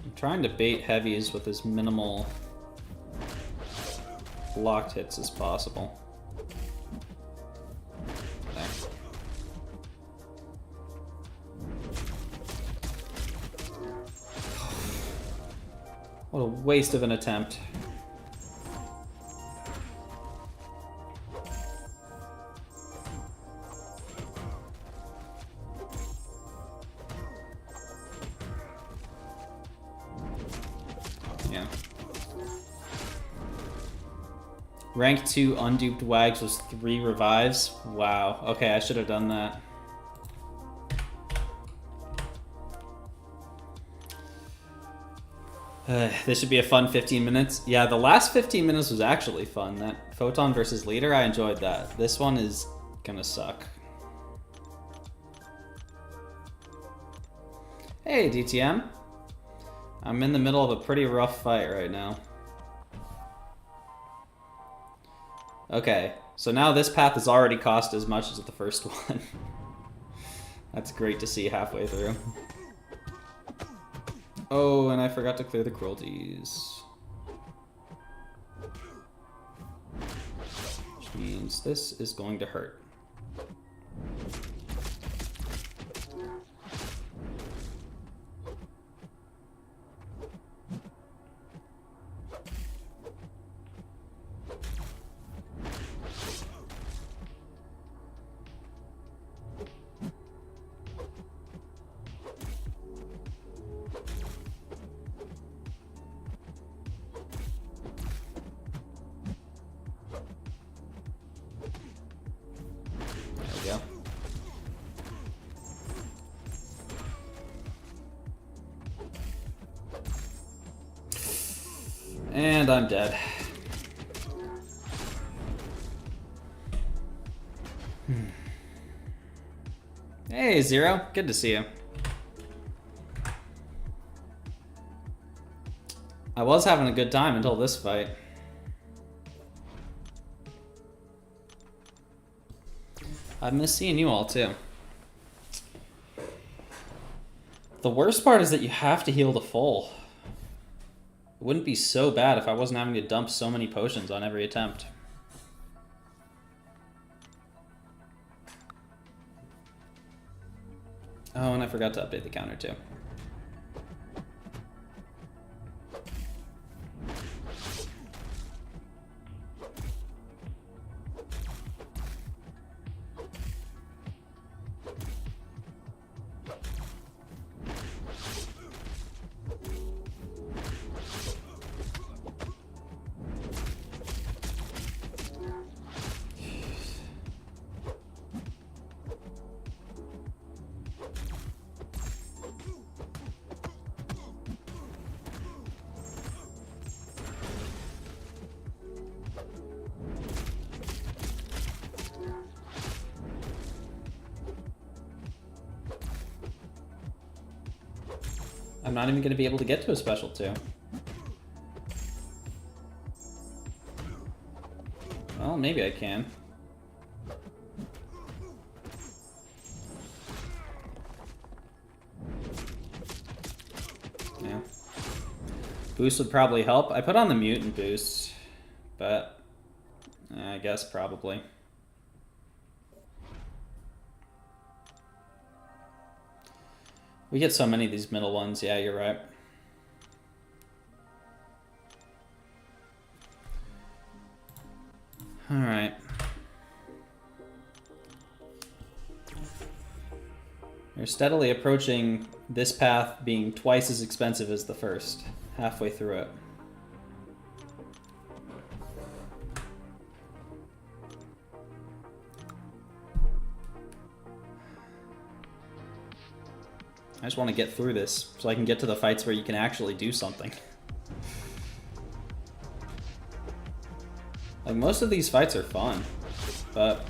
I'm trying to bait heavies with as minimal blocked hits as possible. There. What a waste of an attempt. Yeah. Rank 2 unduped wags was 3 revives. Wow. Okay, I should have done that. This should be a fun 15 minutes. Yeah, the last 15 minutes was actually fun. That Photon versus Leader, I enjoyed that. This one is gonna suck. Hey, DTM. I'm in the middle of a pretty rough fight right now. Okay, so now this path has already cost as much as the first one. That's great to see halfway through. Oh, and I forgot to clear the cruelties. Which means this is going to hurt. And I'm dead. Hey, Zero. Good to see you. I was having a good time until this fight. I miss seeing you all, too. The worst part is that you have to heal to full. It wouldn't be so bad if I wasn't having to dump so many potions on every attempt. Oh, and I forgot to update the counter too. I'm not even going to be able to get to a special 2. Well, maybe I can. Yeah. Boost would probably help. I put on the mutant boost, but I guess probably. We get so many of these middle ones. Yeah, you're right. All right. You're steadily approaching this path being twice as expensive as the first, halfway through it. I just want to get through this so I can get to the fights where you can actually do something. Like, most of these fights are fun, but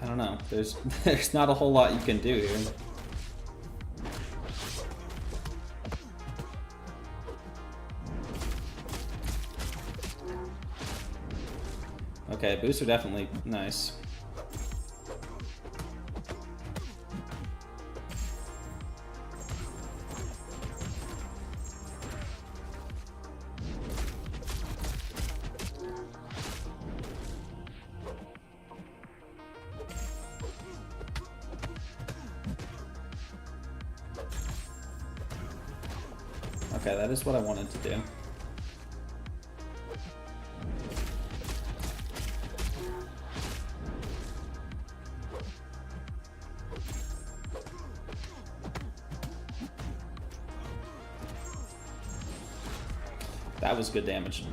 I don't know. There's not a whole lot you can do here. Okay, boosts are definitely nice. Okay, that is what I wanted to do. That was good damage.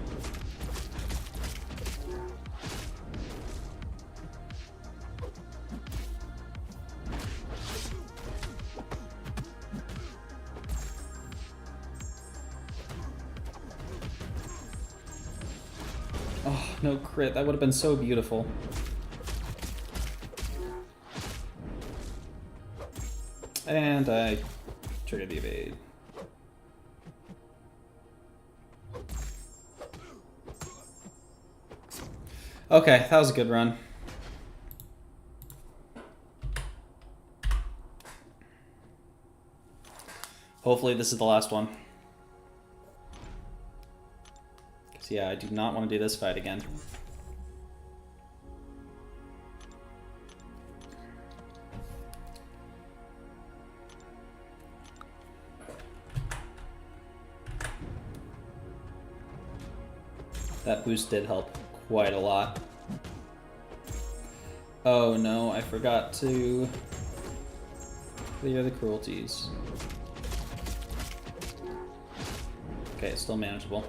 Oh, no crit. That would have been so beautiful. And I triggered the evade. Okay, that was a good run. Hopefully this is the last one. Because yeah, I do not want to do this fight again. That boost did help quite a lot. Oh no, I forgot to clear the cruelties. Okay, it's still manageable.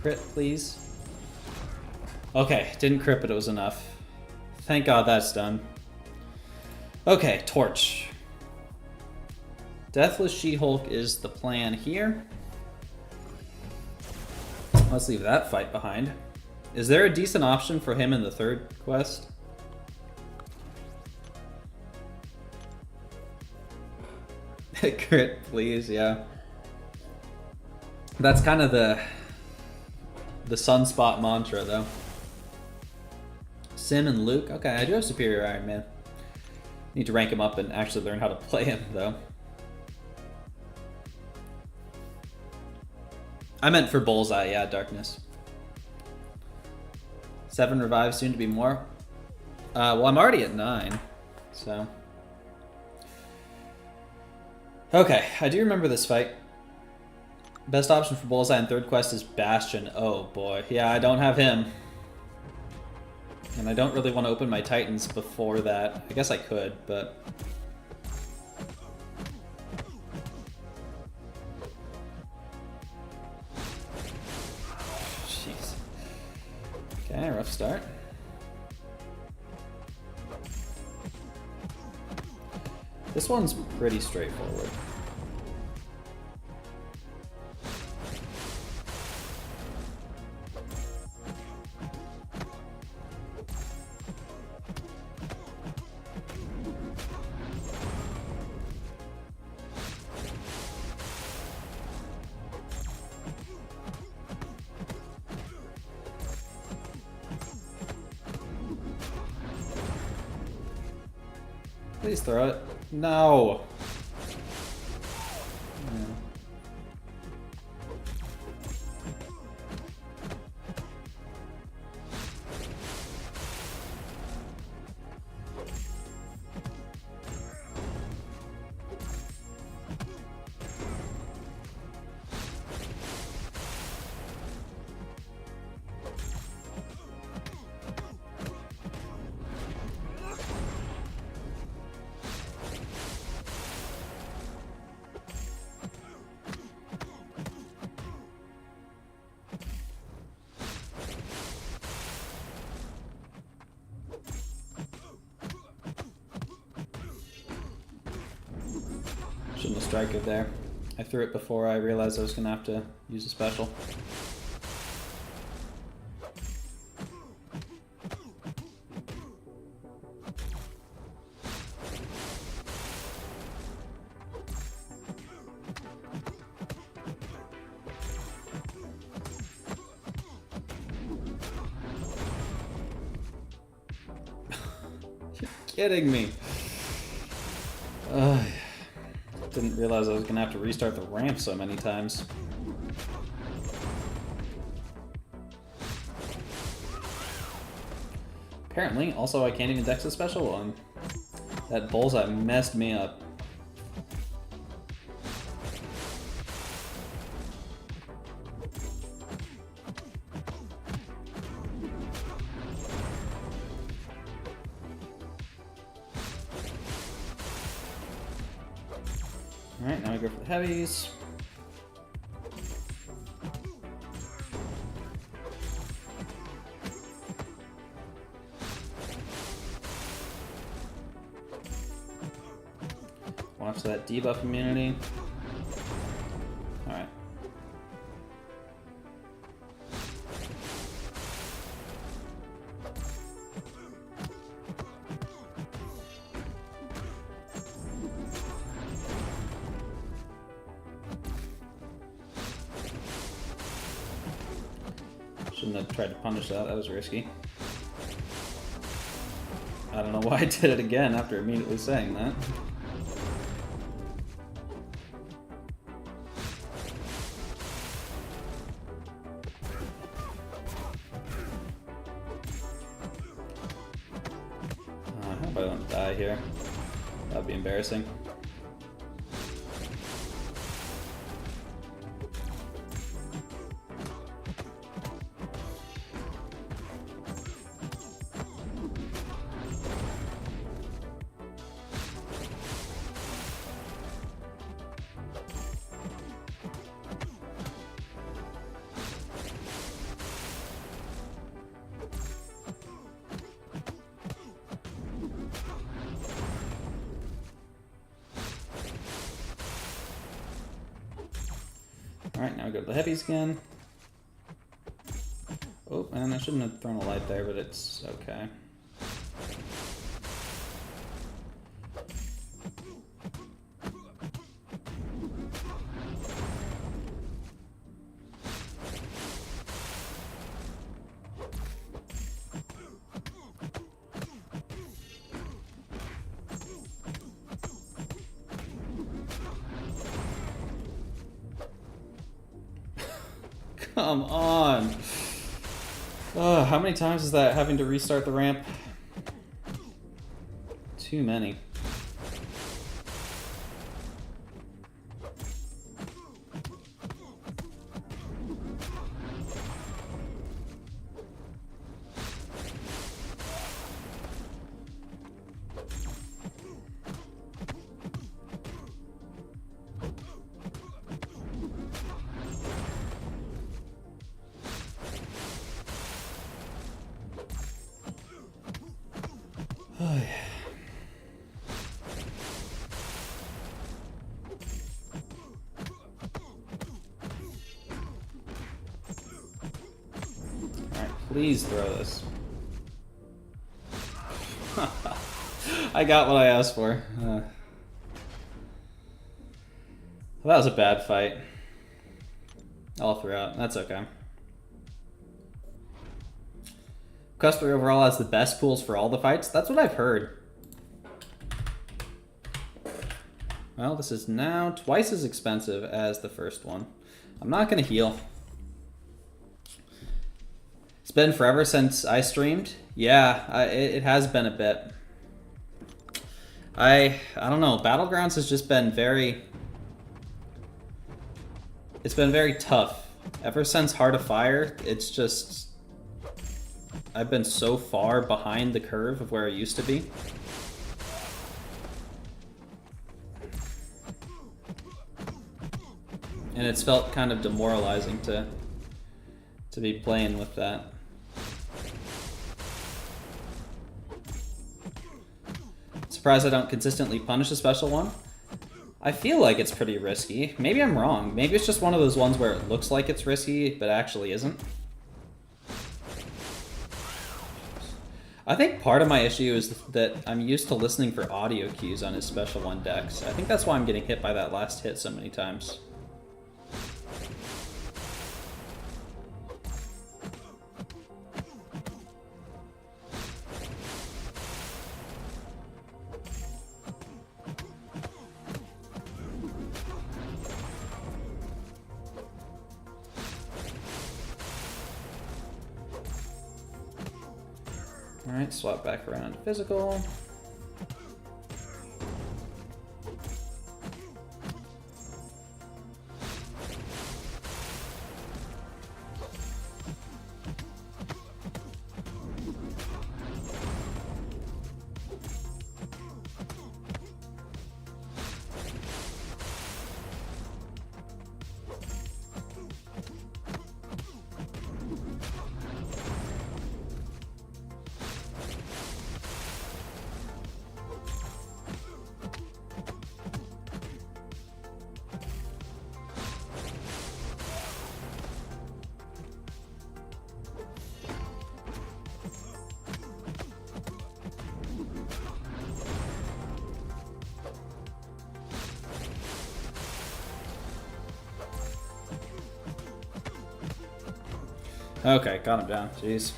Crit, please. Okay, didn't crit, but it was enough. Thank God that's done. Okay, Torch. Deathless She-Hulk is the plan here. Let's leave that fight behind. Is there a decent option for him in the third quest? Crit, please, yeah. That's kind of the Sunspot mantra, though. Sim and Luke. Okay, I do have Superior Iron Man. Need to rank him up and actually learn how to play him, though. I meant for Bullseye, yeah, Darkness. 7 revives, soon to be more. Well, I'm already at 9, so. Okay, I do remember this fight. Best option for Bullseye in third quest is Bastion. Oh boy. Yeah, I don't have him. And I don't really want to open my Titans before that. I guess I could, but... Jeez. Okay, rough start. This one's pretty straightforward. Please throw it. No. Yeah. Shouldn't have striked it there. I threw it before I realized I was going to have to use a special. You're kidding me. Didn't realize I was gonna have to restart the ramp so many times. Apparently, also I can't even dex a special one. That bullseye messed me up. Alright, now we go for the heavies. Watch that debuff immunity. Alright. Shouldn't have tried to punish that, that was risky. I don't know why I did it again after immediately saying that. I hope I don't die here. That'd be embarrassing. Alright, now we go to the heavies again. Oh, and I shouldn't have thrown a light there, but it's okay. Come on! How many times is that having to restart the ramp? Too many. Please throw this. I got what I asked for. Well, that was a bad fight. All throughout. That's okay. Quest 3 overall has the best pools for all the fights. That's what I've heard. Well, this is now twice as expensive as the first one. I'm not going to heal. It's been forever since I streamed. Yeah, it has been a bit. I don't know. Battlegrounds has just been very... It's been very tough. Ever since Heart of Fire, it's just... I've been so far behind the curve of where I used to be. And it's felt kind of demoralizing to be playing with that. Surprised I don't consistently punish a special one. I feel like it's pretty risky. Maybe I'm wrong. Maybe it's just one of those ones where it looks like it's risky, but actually isn't. I think part of my issue is that I'm used to listening for audio cues on his special one decks. I think that's why I'm getting hit by that last hit so many times. Alright, swap back around to physical. Okay, got him down. Jeez.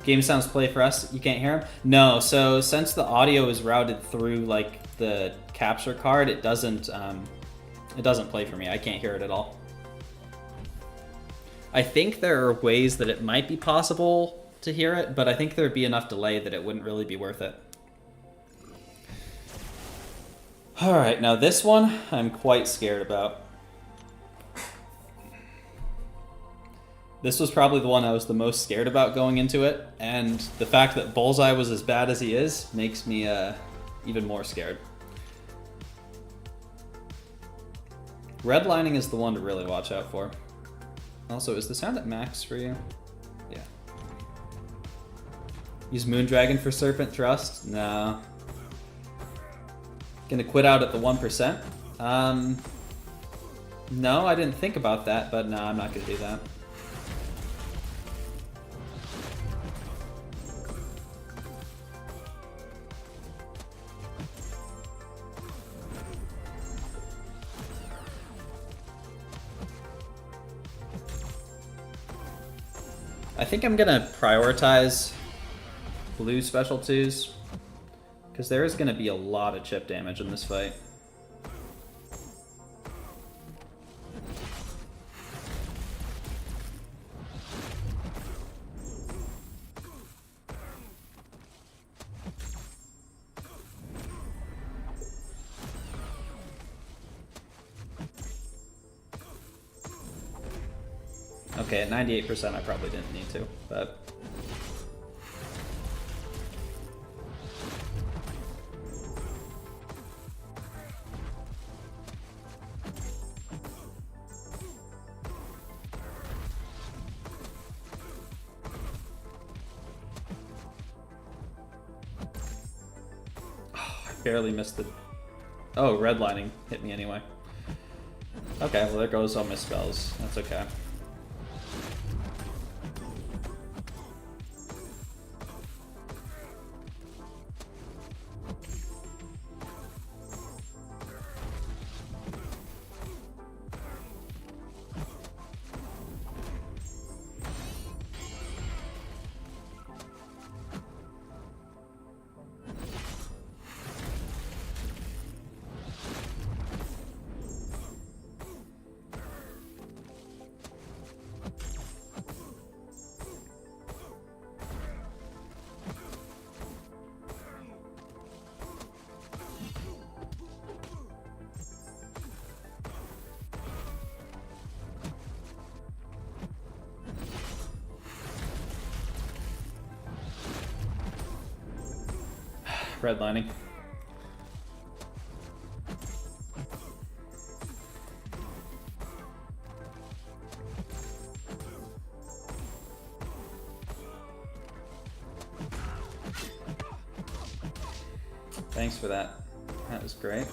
Game sounds play for us. You can't hear him? No, so since the audio is routed through like the capture card, it doesn't play for me. I can't hear it at all. I think there are ways that it might be possible to hear it, but I think there'd be enough delay that it wouldn't really be worth it. Alright, now this one I'm quite scared about. This was probably the one I was the most scared about going into it, and the fact that Bullseye was as bad as he is makes me even more scared. Redlining is the one to really watch out for. Also, is the sound at max for you? Yeah. Use Moondragon for Serpent Thrust? No. Gonna quit out at the 1%? No, I didn't think about that, but no, I'm not gonna do that. I think I'm gonna prioritize blue special 2s, because there is gonna be a lot of chip damage in this fight. Okay, at 98% I probably didn't need to, but... Oh, I barely missed the... Oh, redlining hit me anyway. Okay, well there goes all my spells. That's okay. redlining. Thanks for that. That was great.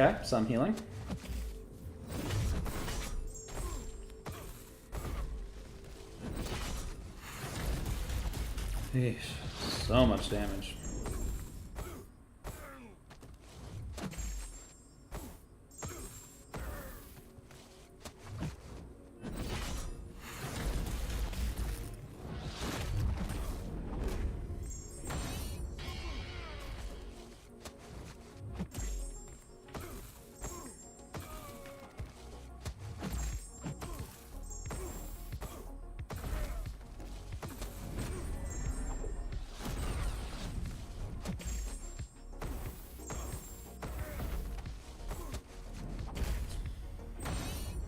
Okay, some healing. Eesh, so much damage.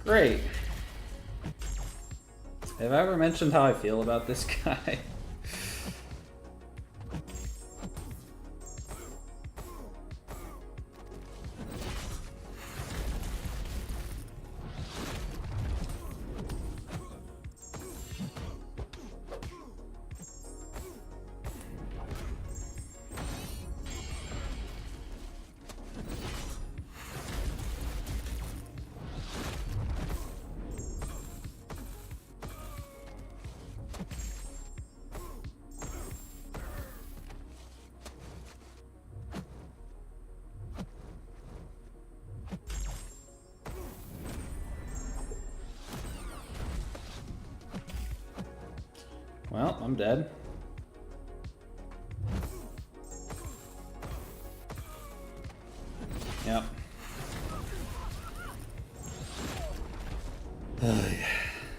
Great. Have I ever mentioned how I feel about this guy? Well, I'm dead. Yep.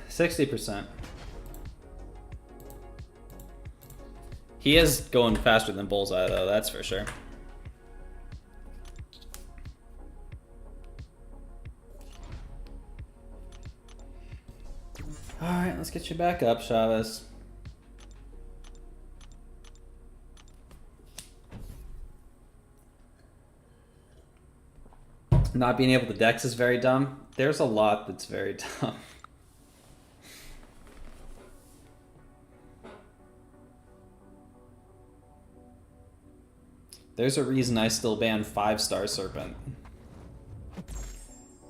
60%. He is going faster than Bullseye, though, that's for sure. Alright, let's get you back up, Chavez. Not being able to dex is very dumb. There's a lot that's very dumb. There's a reason I still ban 5-star Serpent.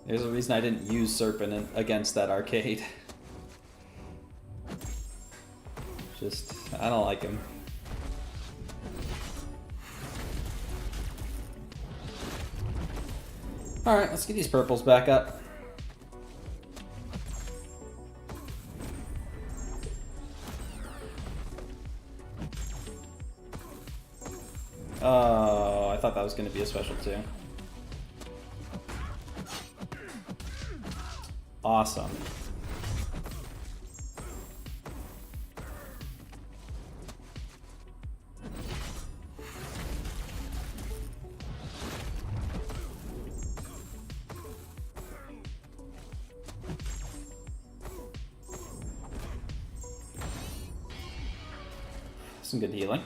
There's a reason I didn't use Serpent against that arcade. Just, I don't like him. Alright, let's get these purples back up. Oh, I thought that was going to be a special too. Awesome. Some good healing.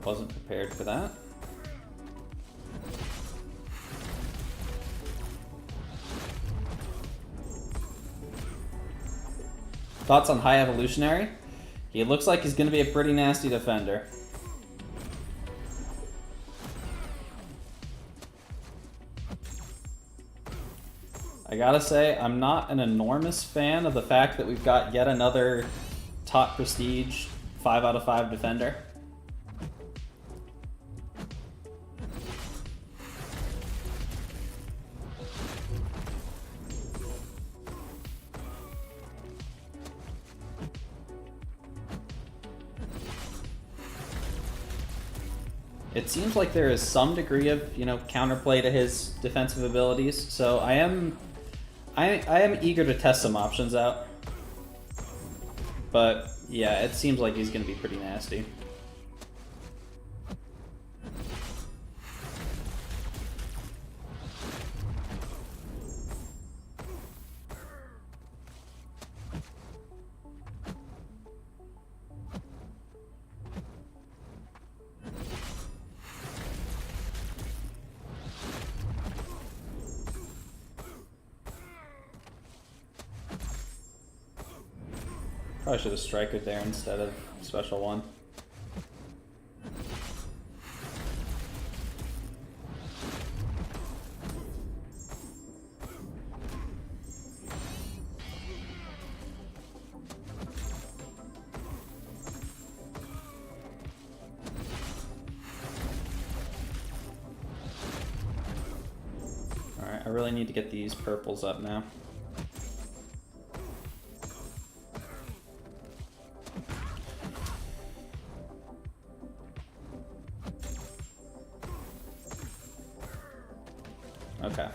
Wasn't prepared for that. Thoughts on High Evolutionary? He looks like he's going to be a pretty nasty defender. I gotta say, I'm not an enormous fan of the fact that we've got yet another top prestige 5 out of 5 defender. It seems like there is some degree of, you know, counterplay to his defensive abilities, so I am eager to test some options out. But yeah, it seems like he's going to be pretty nasty. Probably should have strikered there instead of special one. Alright, I really need to get these purples up now. Okay.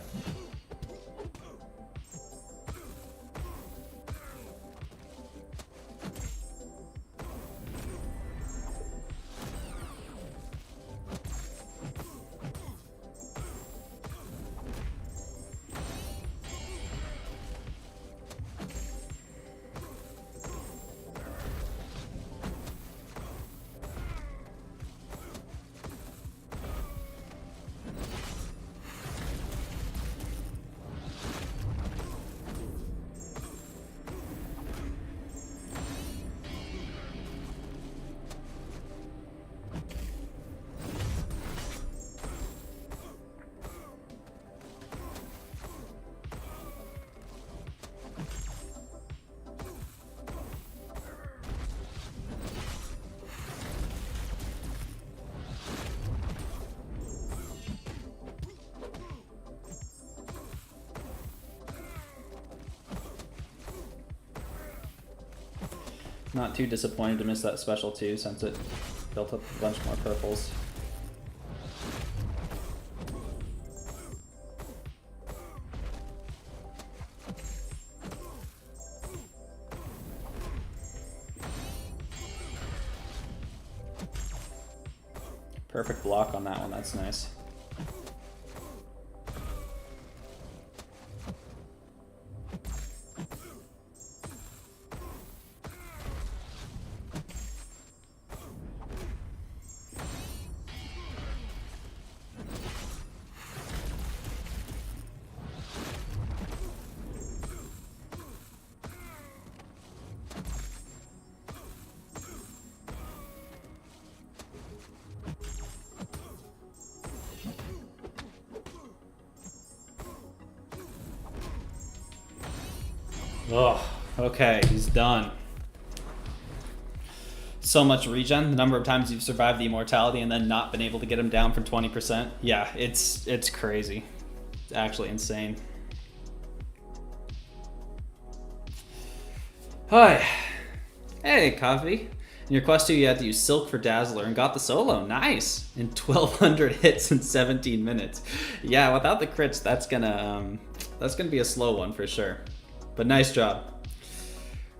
Not too disappointed to miss that special too, since it built up a bunch more purples. Perfect block on that one, that's nice. Oh, okay, he's done. So much regen. The number of times you've survived the immortality and then not been able to get him down from 20%. Yeah, it's crazy. It's actually insane. Hi. Hey, Coffee. In your quest 2, you had to use Silk for Dazzler and got the solo. Nice. In 1,200 hits in 17 minutes. Yeah, without the crits, that's gonna be a slow one for sure. But nice job.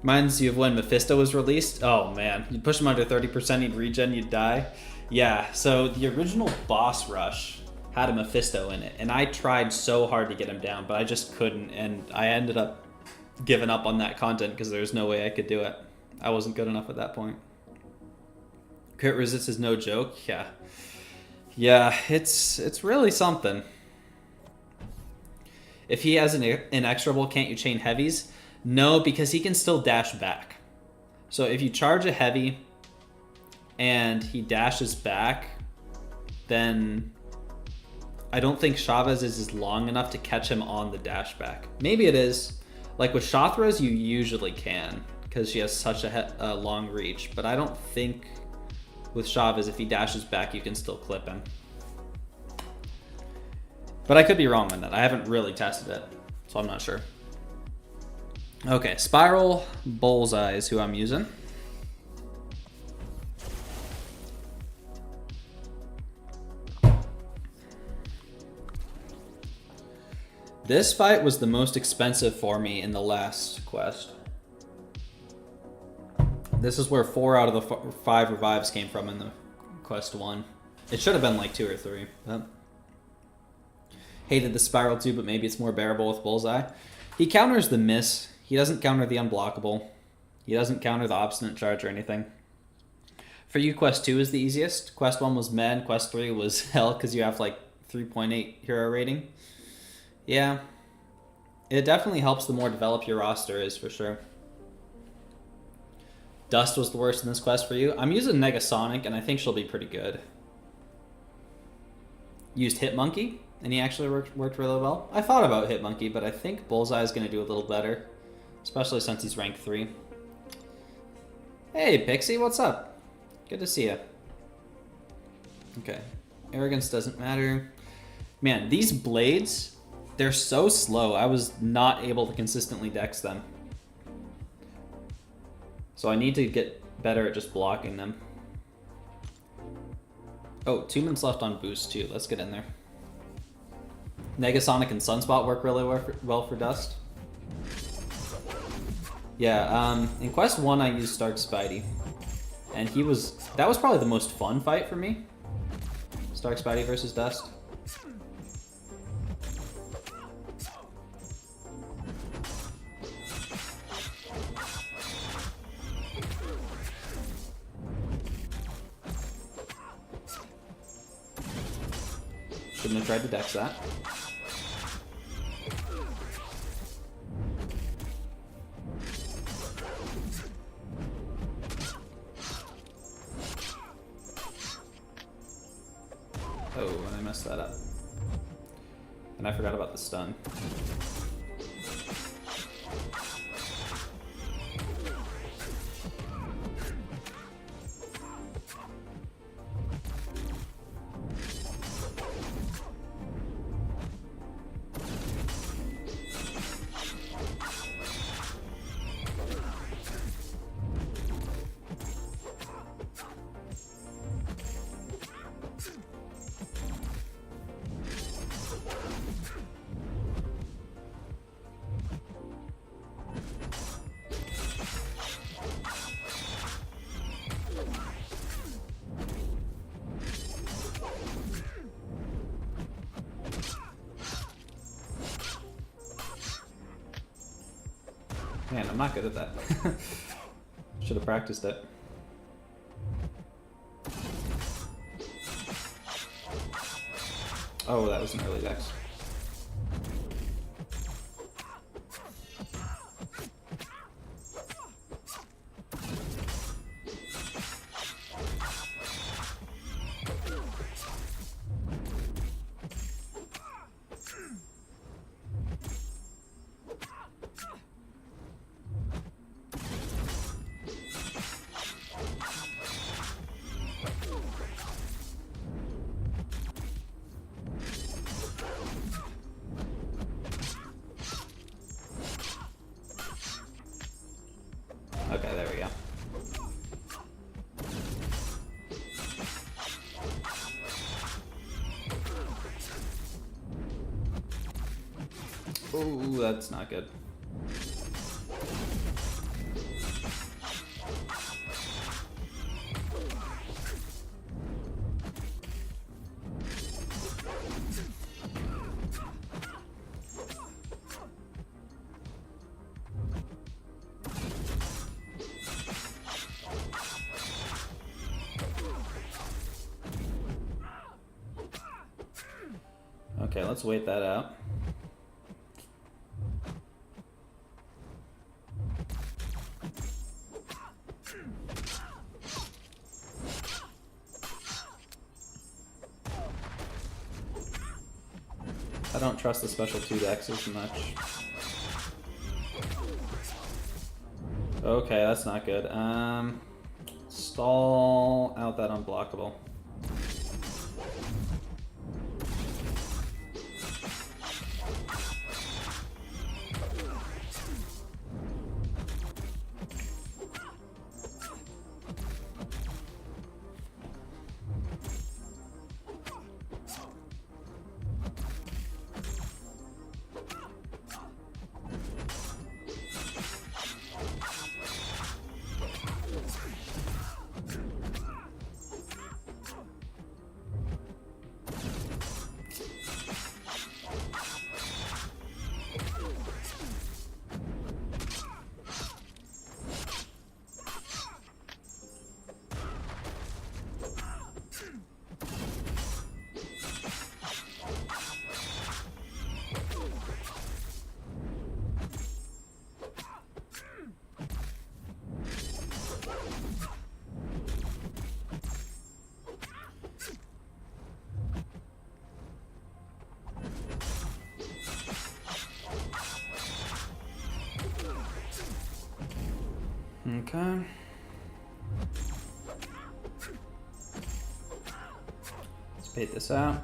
Reminds you of when Mephisto was released. Oh man, you'd push him under 30%, he'd regen, you'd die. Yeah, so the original boss rush had a Mephisto in it, and I tried so hard to get him down, but I just couldn't, and I ended up giving up on that content because there's no way I could do it. I wasn't good enough at that point. Crit resist is no joke. Yeah. Yeah, it's really something. If he has an inexorable, can't you chain heavies? No, because he can still dash back. So if you charge a heavy and he dashes back, then I don't think Chavez is long enough to catch him on the dash back. Maybe it is. Like with Shothras, you usually can because she has such a long reach. But I don't think with Chavez, if he dashes back, you can still clip him. But I could be wrong on that. I haven't really tested it, so I'm not sure. Okay, Spiral Bullseye is who I'm using. This fight was the most expensive for me in the last quest. This is where 4 out of the 5 revives came from in the quest 1. It should have been like 2 or 3. But... Hated the spiral too, but maybe it's more bearable with Bullseye. He counters the miss. He doesn't counter the unblockable. He doesn't counter the obstinate charge or anything. For you, quest 2 is the easiest. Quest 1 was meh, quest 3 was hell because you have like 3.8 hero rating. Yeah. It definitely helps the more developed your roster is, for sure. Dust was the worst in this quest for you. I'm using Negasonic, and I think she'll be pretty good. Used Hitmonkey, and he actually worked really well. I thought about Hitmonkey, but I think Bullseye is going to do a little better, especially since he's rank 3. Hey, Pixie, what's up? Good to see you. Okay. Arrogance doesn't matter. Man, these blades, they're so slow. I was not able to consistently dex them. So I need to get better at just blocking them. Oh, 2 minutes left on boost too. Let's get in there. Negasonic and Sunspot work really well for Dust. Yeah, in quest 1 I used StarkSpidey. And that was probably the most fun fight for me. StarkSpidey versus Dust. Shouldn't have tried to dex that. Oh, and I messed that up. And I forgot about the stun. Man, I'm not good at that. Should have practiced it. Oh, that was an early dex. Okay, there we go. Ooh, that's not good. Okay, let's wait that out. I don't trust the special 2 decks as much. Okay, that's not good. Stall out that unblockable. Okay. Let's bait this out.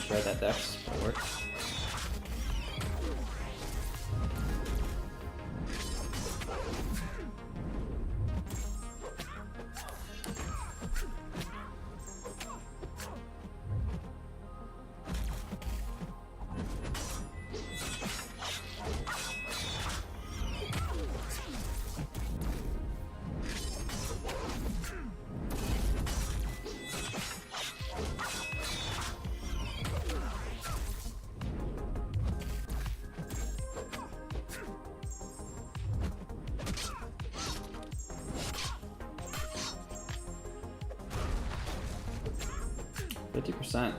Try that dex, that works. %.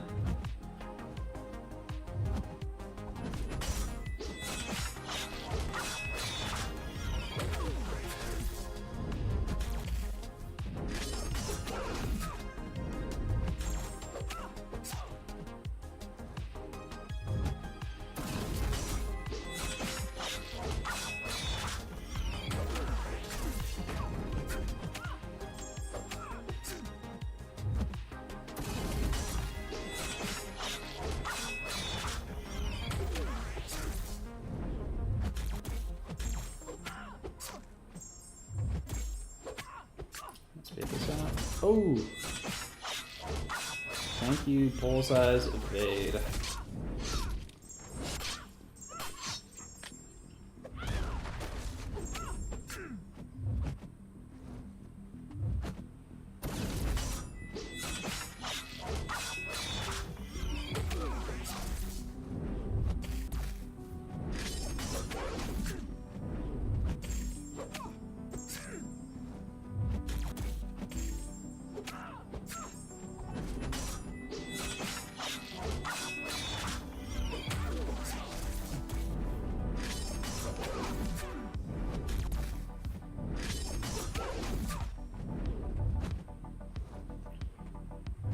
Oh! Thank you, Bullseye's Evade.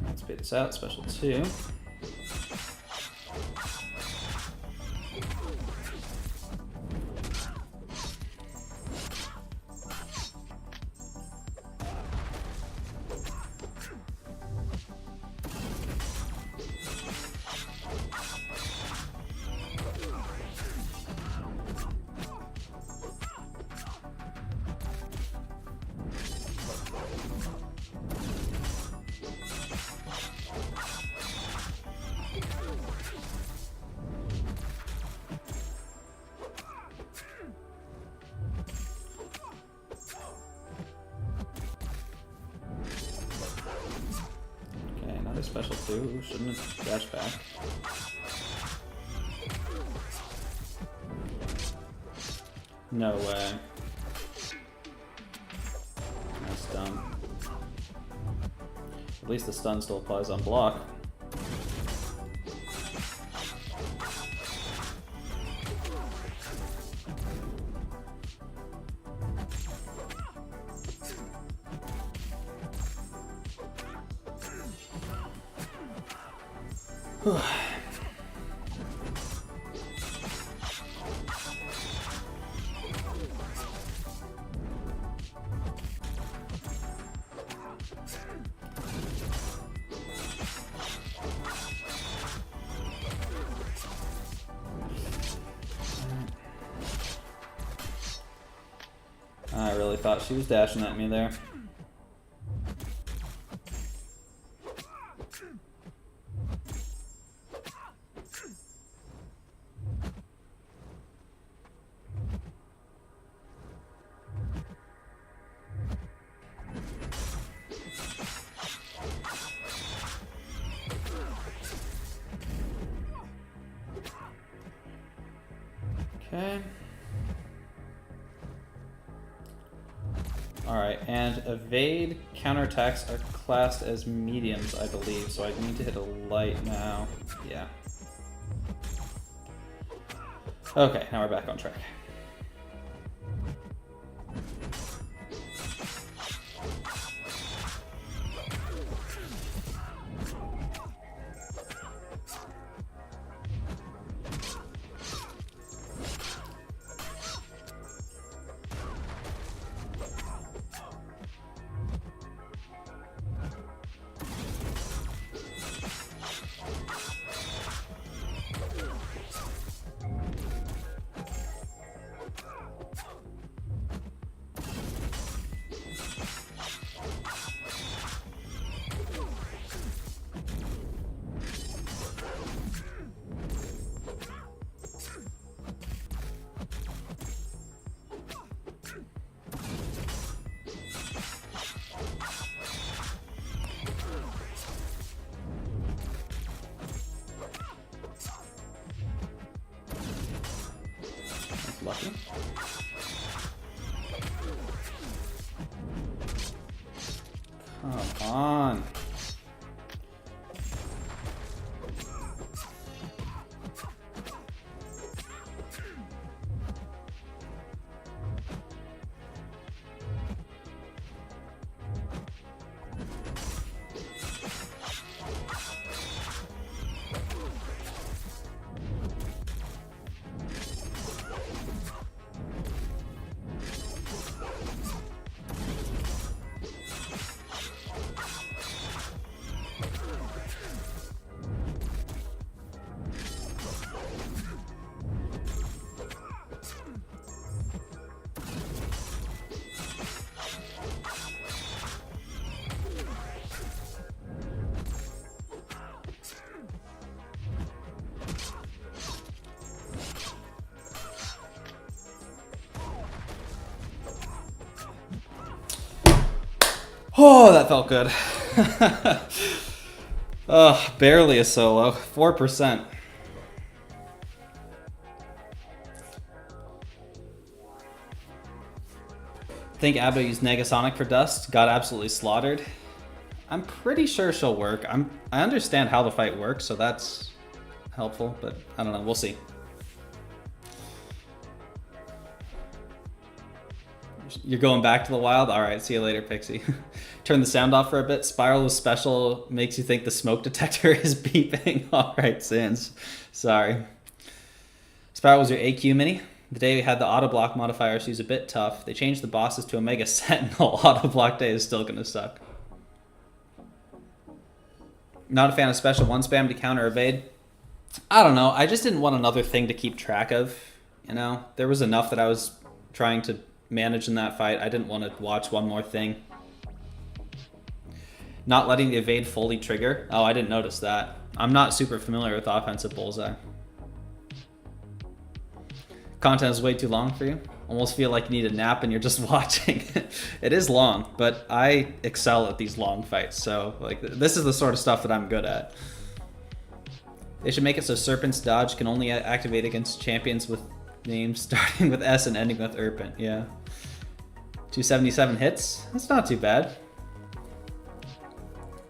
Let's bait this out, special 2. Special 2, shouldn't have dashed back. No way. That's dumb. At least the stun still applies on block. thought she was dashing at me there. Okay. Alright, and evade counterattacks are classed as mediums, I believe, so I need to hit a light now. Yeah. Okay, now we're back on track. Lucky. Come on. Oh, that felt good. Oh, barely a solo. 4%. Think Abdo used Negasonic for Dust. Got absolutely slaughtered. I'm pretty sure she'll work. I understand how the fight works, so that's helpful, but I don't know. We'll see. You're going back to the wild? Alright, see you later, Pixie. Turn the sound off for a bit. Spiral is special. Makes you think the smoke detector is beeping. Alright, Sans. Sorry. Spiral was your AQ mini. The day we had the auto block modifier, she was a bit tough. They changed the bosses to Omega Sentinel. Auto block day is still gonna suck. Not a fan of special one spam to counter evade. I don't know. I just didn't want another thing to keep track of. You know, there was enough that I was trying to manage in that fight. I didn't want to watch one more thing. Not letting the evade fully trigger. Oh, I didn't notice that. I'm not super familiar with offensive bullseye. Content is way too long for you. Almost feel like you need a nap and you're just watching. It is long, but I excel at these long fights. So like this is the sort of stuff that I'm good at. They should make it so Serpent's dodge can only activate against champions with names starting with S and ending with Erpent. Yeah. 277 hits. That's not too bad.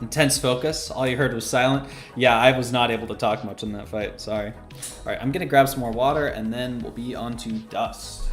Intense focus. All you heard was silent. Yeah, I was not able to talk much in that fight. Sorry. All right, I'm gonna grab some more water and then we'll be on to Dust.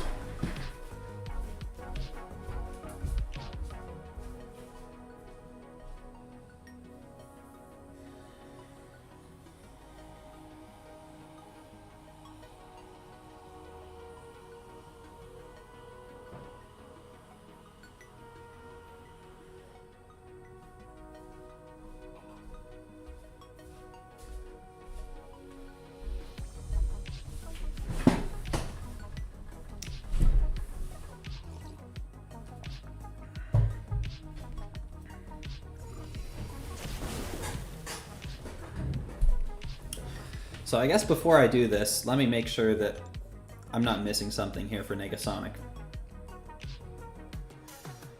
So I guess before I do this, let me make sure that I'm not missing something here for Negasonic.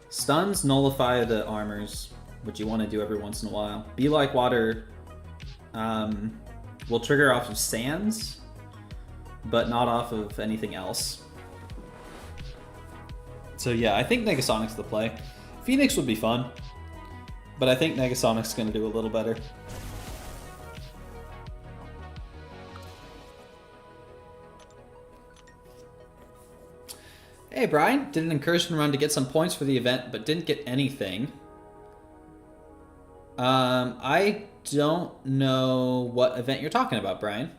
Stuns nullify the armors, which you want to do every once in a while. Be Like Water will trigger off of sands, but not off of anything else. So yeah, I think Negasonic's the play. Phoenix would be fun, but I think Negasonic's going to do a little better. Hey Brian, did an incursion run to get some points for the event, but didn't get anything. I don't know what event you're talking about, Brian.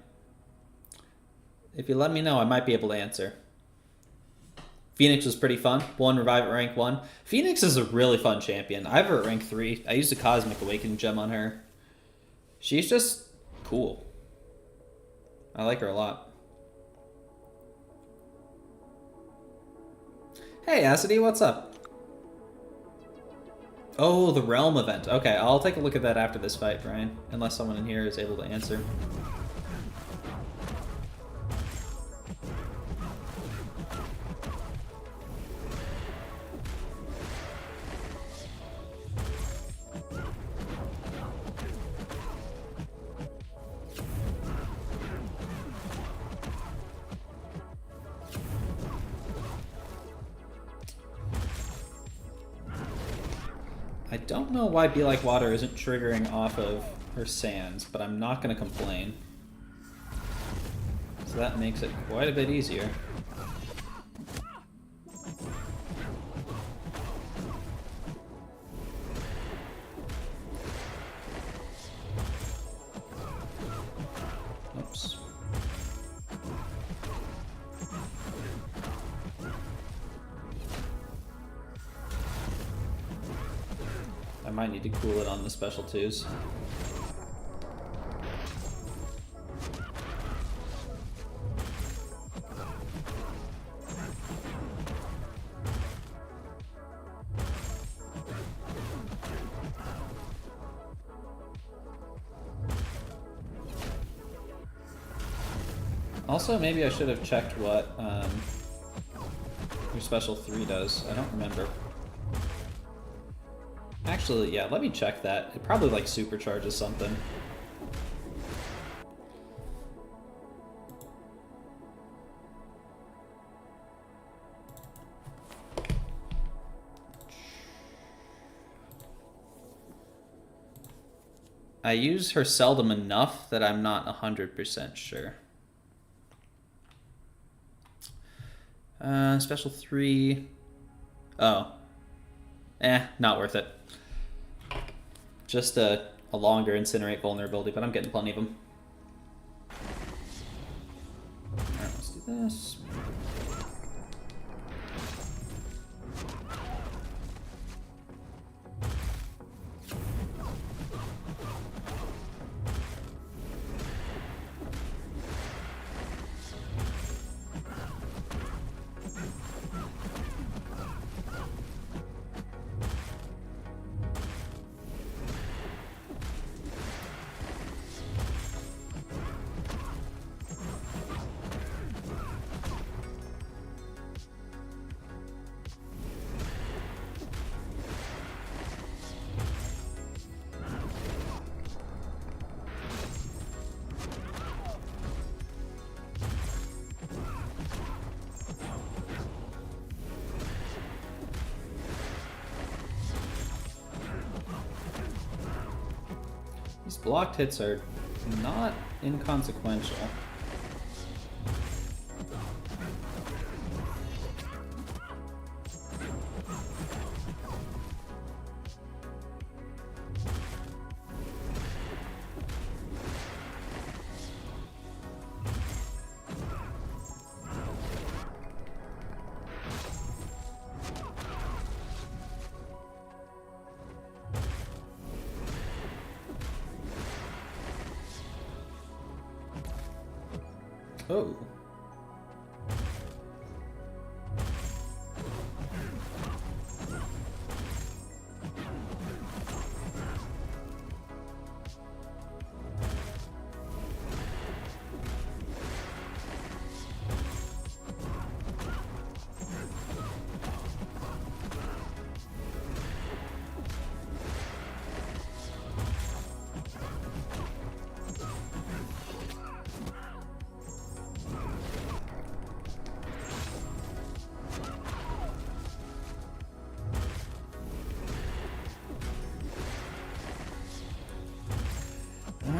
If you let me know, I might be able to answer. Phoenix was pretty fun. Won Revive at rank 1. Phoenix is a really fun champion. I have her at rank 3. I used a Cosmic Awakening gem on her. She's just cool. I like her a lot. Hey, Acidy, what's up? Oh, the Realm event. Okay, I'll take a look at that after this fight, Brian. Unless someone in here is able to answer. I don't know why Be Like Water isn't triggering off of her sands, but I'm not going to complain. So that makes it quite a bit easier. Oops. I might need to cool it on the special twos. Also, maybe I should have checked what your special 3 does. I don't remember. Actually, yeah, let me check that. It probably like supercharges something. I use her seldom enough that I'm not 100% sure. Special 3. Oh. Not worth it. Just a longer Incinerate vulnerability, but I'm getting plenty of them. Alright, let's do this. These blocked hits are not inconsequential. Oh.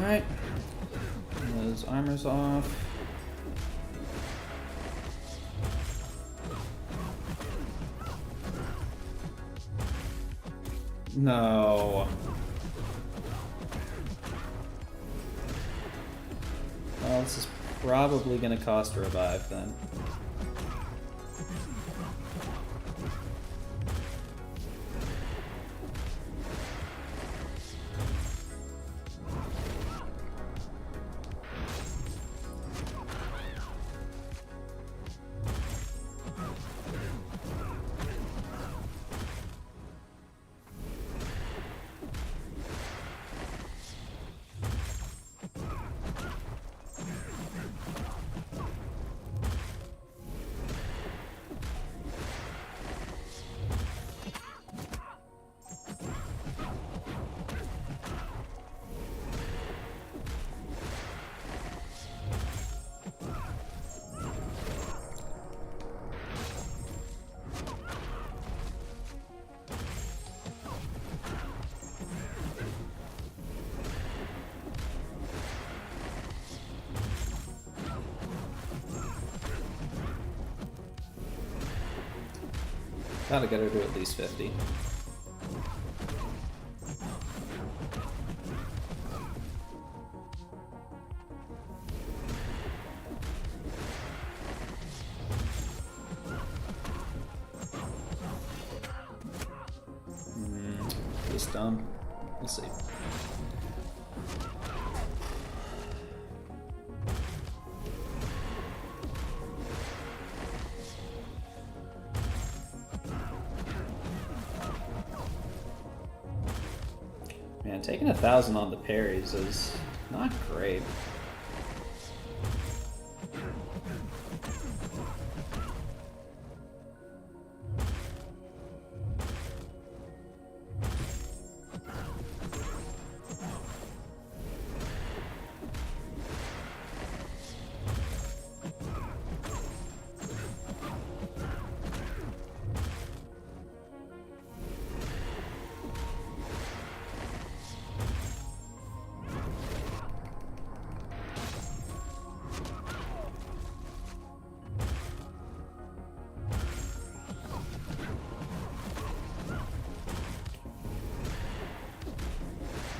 Alright. Those armors off. No. Well, this is probably going to cost a revive then. Gotta get her to at least 50. This dumb. We'll see. Man, taking 1,000 on the parries is not great.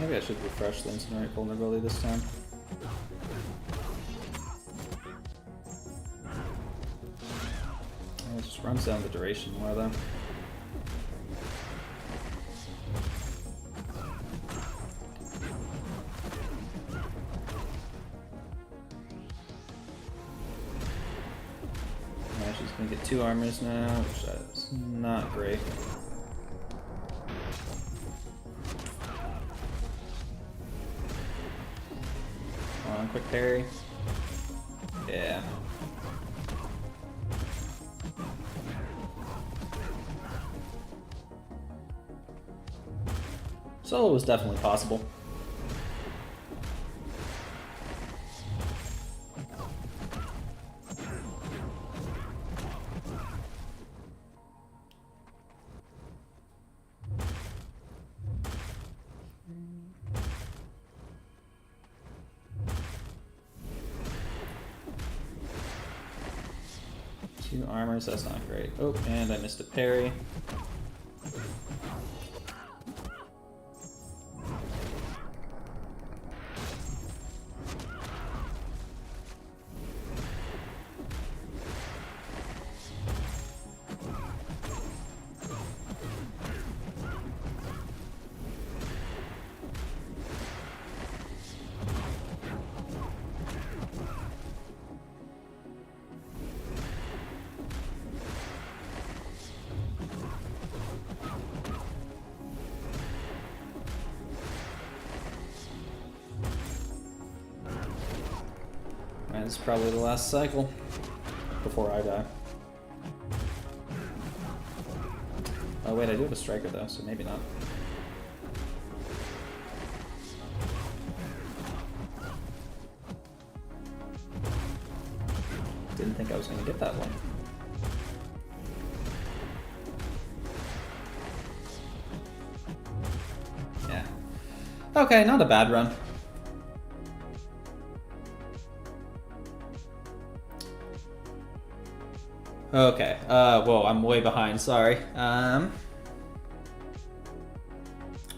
Maybe I should refresh the incinerate vulnerability this time. It just runs down the duration more though. Yeah, she's gonna get 2 armors now, which is not great. Quick parry. Yeah. Solo was definitely possible. Two armors, that's not great. Oh, and I missed a parry. This is probably the last cycle before I die. Oh wait, I do have a striker though, so maybe not. Didn't think I was going to get that one. Yeah. Okay, not a bad run. Okay. Whoa, I'm way behind. Sorry.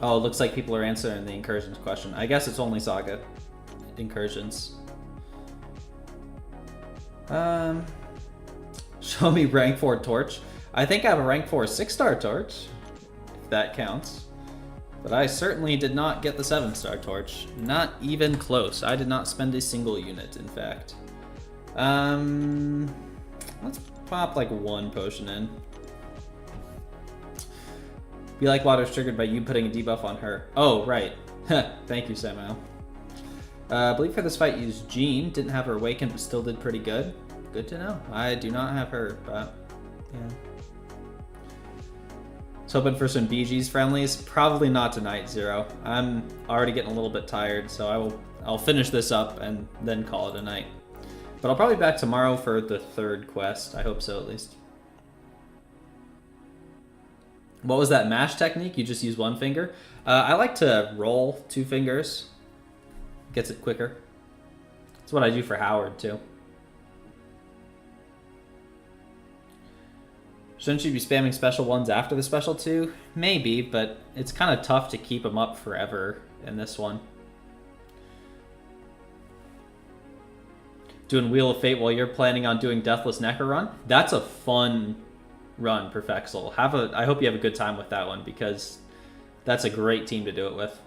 Oh, it looks like people are answering the incursions question. I guess it's only Saga incursions. Show me rank 4 torch. I think I have a rank 4 6-star torch, if that counts. But I certainly did not get the 7-star torch. Not even close. I did not spend a single unit, in fact. Let's pop like 1 potion in. Be like water's triggered by you putting a debuff on her. Oh, right. Thank you, Samuel. I believe for this fight used Jean. Didn't have her awakened, but still did pretty good. Good to know. I do not have her, but yeah. So hoping for some BG's friendlies. Probably not tonight, Zero. I'm already getting a little bit tired, so I'll finish this up and then call it a night. But I'll probably be back tomorrow for the 3rd quest. I hope so, at least. What was that mash technique? You just use 1 finger? I like to roll 2 fingers. Gets it quicker. That's what I do for Howard, too. Shouldn't you be spamming special 1s after the special 2? Maybe, but it's kind of tough to keep them up forever in this one. Doing Wheel of Fate while you're planning on doing Deathless Necker run? That's a fun run, Perfexel. I hope you have a good time with that one, because that's a great team to do it with.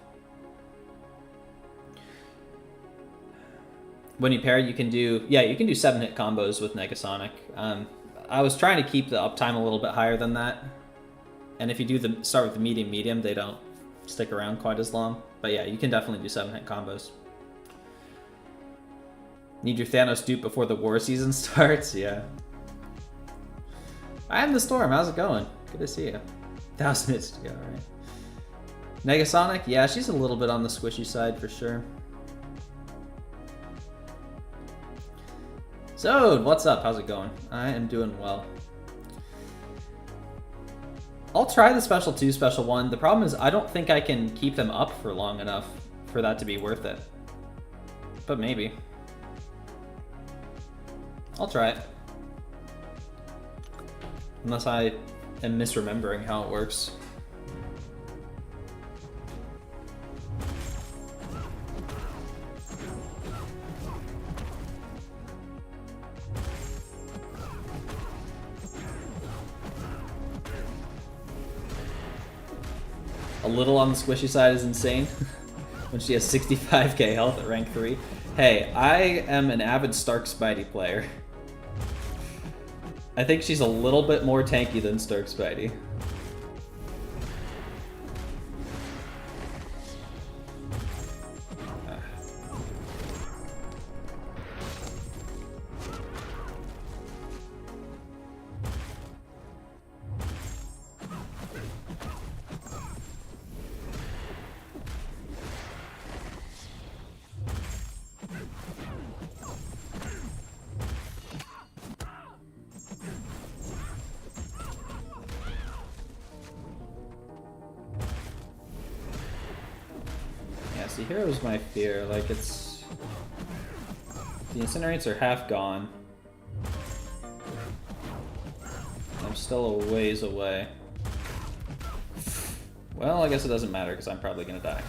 When you pair, you can do 7-hit combos with Negasonic. I was trying to keep the uptime a little bit higher than that. And if you start with the medium, they don't stick around quite as long. But yeah, you can definitely do 7-hit combos. Need your Thanos dupe before the war season starts? Yeah. I am the Storm. How's it going? Good to see you. 1,000 hits to go, right? Negasonic? Yeah, she's a little bit on the squishy side for sure. So, what's up? How's it going? I am doing well. I'll try the special 2, special 1. The problem is I don't think I can keep them up for long enough for that to be worth it. But maybe. I'll try it. Unless I am misremembering how it works. A little on the squishy side is insane. When she has 65k health at rank 3. Hey, I am an avid StarkSpidey player. I think she's a little bit more tanky than StarkSpidey. See, here was my fear. Like, it's... The incinerates are half gone. I'm still a ways away. Well, I guess it doesn't matter, because I'm probably gonna die.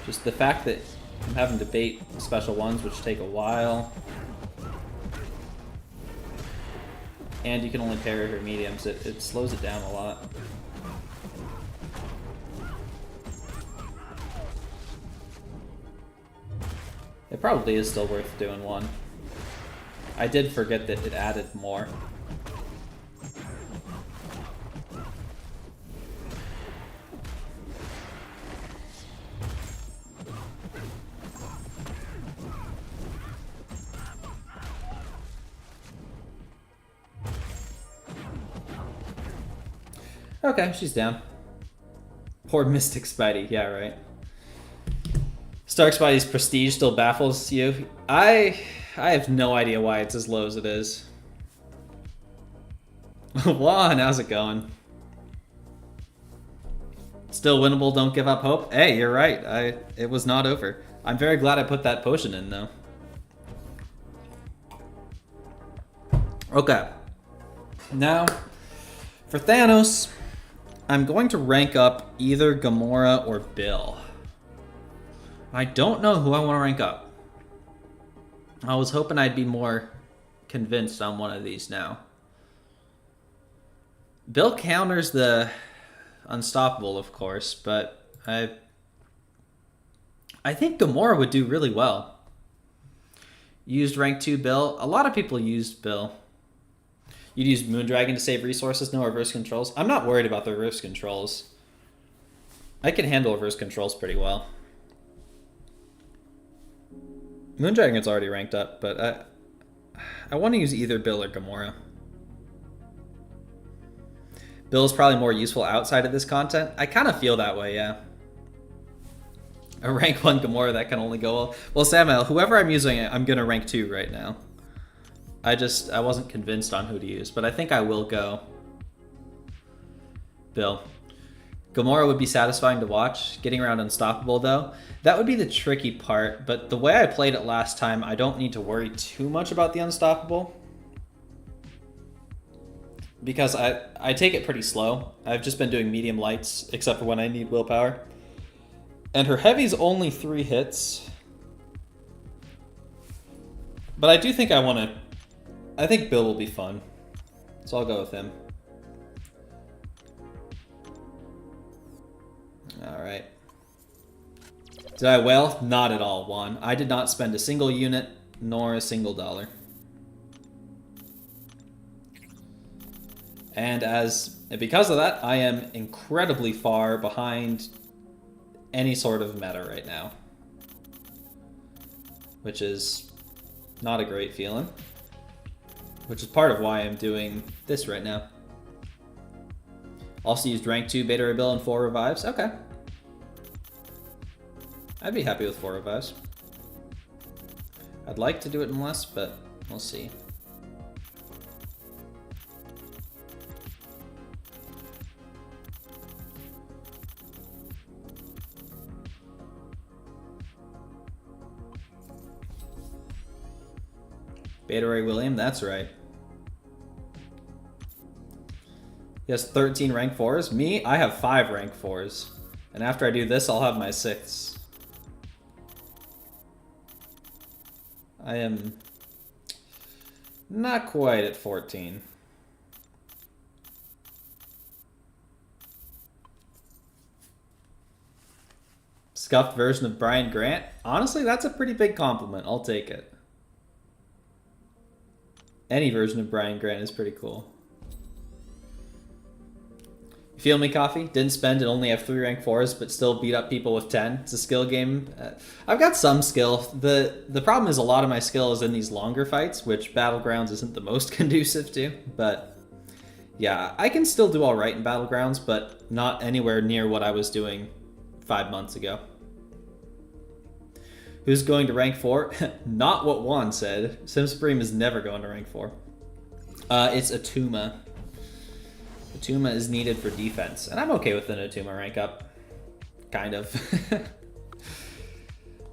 Just the fact that I'm having to bait special 1s, which take a while. And you can only parry her mediums, it slows it down a lot. It probably is still worth doing 1. I did forget that it added more. Okay, she's down. Poor Mystic Spidey. Yeah, right. StarkSpidey's prestige still baffles you. I have no idea why it's as low as it is. Juan, how's it going? Still winnable, don't give up hope. Hey, you're right. It was not over. I'm very glad I put that potion in, though. Okay. Now, for Thanos, I'm going to rank up either Gamora or Bill. I don't know who I want to rank up. I was hoping I'd be more convinced on one of these now. Bill counters the unstoppable, of course, but I think Gamora would do really well. Used rank 2 Bill. A lot of people used Bill. You'd use Moondragon to save resources, no reverse controls. I'm not worried about the reverse controls. I can handle reverse controls pretty well. Moondragon's already ranked up, but I want to use either Bill or Gamora. Bill's probably more useful outside of this content. I kind of feel that way, yeah. A rank 1 Gamora, that can only go well. Well, Samuel, whoever I'm using, I'm going to rank 2 right now. I wasn't convinced on who to use, but I think I will go Bill. Gamora would be satisfying to watch. Getting around unstoppable, though, that would be the tricky part, but the way I played it last time, I don't need to worry too much about the unstoppable. Because I take it pretty slow. I've just been doing medium lights, except for when I need willpower. And her heavy's only 3 hits. But I do think I think Bill will be fun. So I'll go with him. Alright. Did I whale? Not at all, Juan. I did not spend a single unit, nor a single dollar. And because of that, I am incredibly far behind any sort of meta right now. Which is not a great feeling. Which is part of why I'm doing this right now. Also used rank 2 Beta Ray Bill and 4 revives. Okay. I'd be happy with 4 revives. I'd like to do it in less, but we'll see. Beta Ray William, that's right. He has 13 rank 4s. Me, I have 5 rank 4s. And after I do this, I'll have my 6th. I am not quite at 14. Scuffed version of Brian Grant? Honestly, that's a pretty big compliment. I'll take it. Any version of Brian Grant is pretty cool. You feel me, Coffee? Didn't spend and only have 3 rank 4s, but still beat up people with 10. It's a skill game. I've got some skill. The problem is a lot of my skill is in these longer fights, which Battlegrounds isn't the most conducive to. But yeah, I can still do all right in Battlegrounds, but not anywhere near what I was doing 5 months ago. Who's going to rank 4? Not what Juan said. Sim Supreme is never going to rank 4. It's Atuma. Atuma is needed for defense, and I'm okay with an Atuma rank up. Kind of.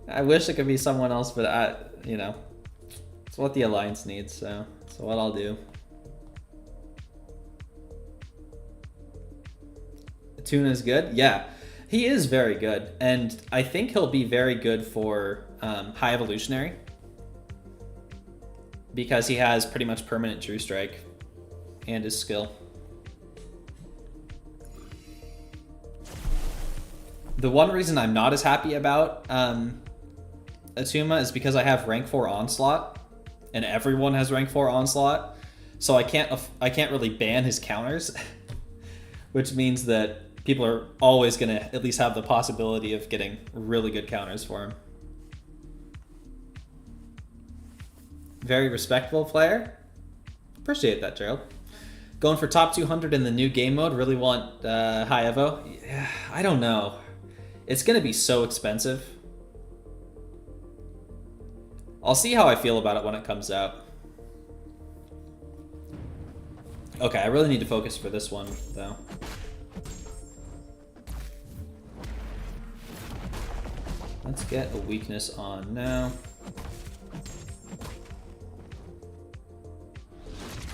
I wish it could be someone else, but you know, it's what the Alliance needs, so it's what I'll do. Atuna is good? Yeah. He is very good, and I think he'll be very good for High Evolutionary because he has pretty much permanent True Strike and his skill. The one reason I'm not as happy about Atuma is because I have rank 4 Onslaught, and everyone has rank 4 Onslaught, so I can't really ban his counters, which means that people are always going to at least have the possibility of getting really good counters for him. Very respectable player. Appreciate that, Gerald. Going for top 200 in the new game mode. Really want High Evo? Yeah, I don't know. It's going to be so expensive. I'll see how I feel about it when it comes out. Okay, I really need to focus for this one, though. Let's get a weakness on now.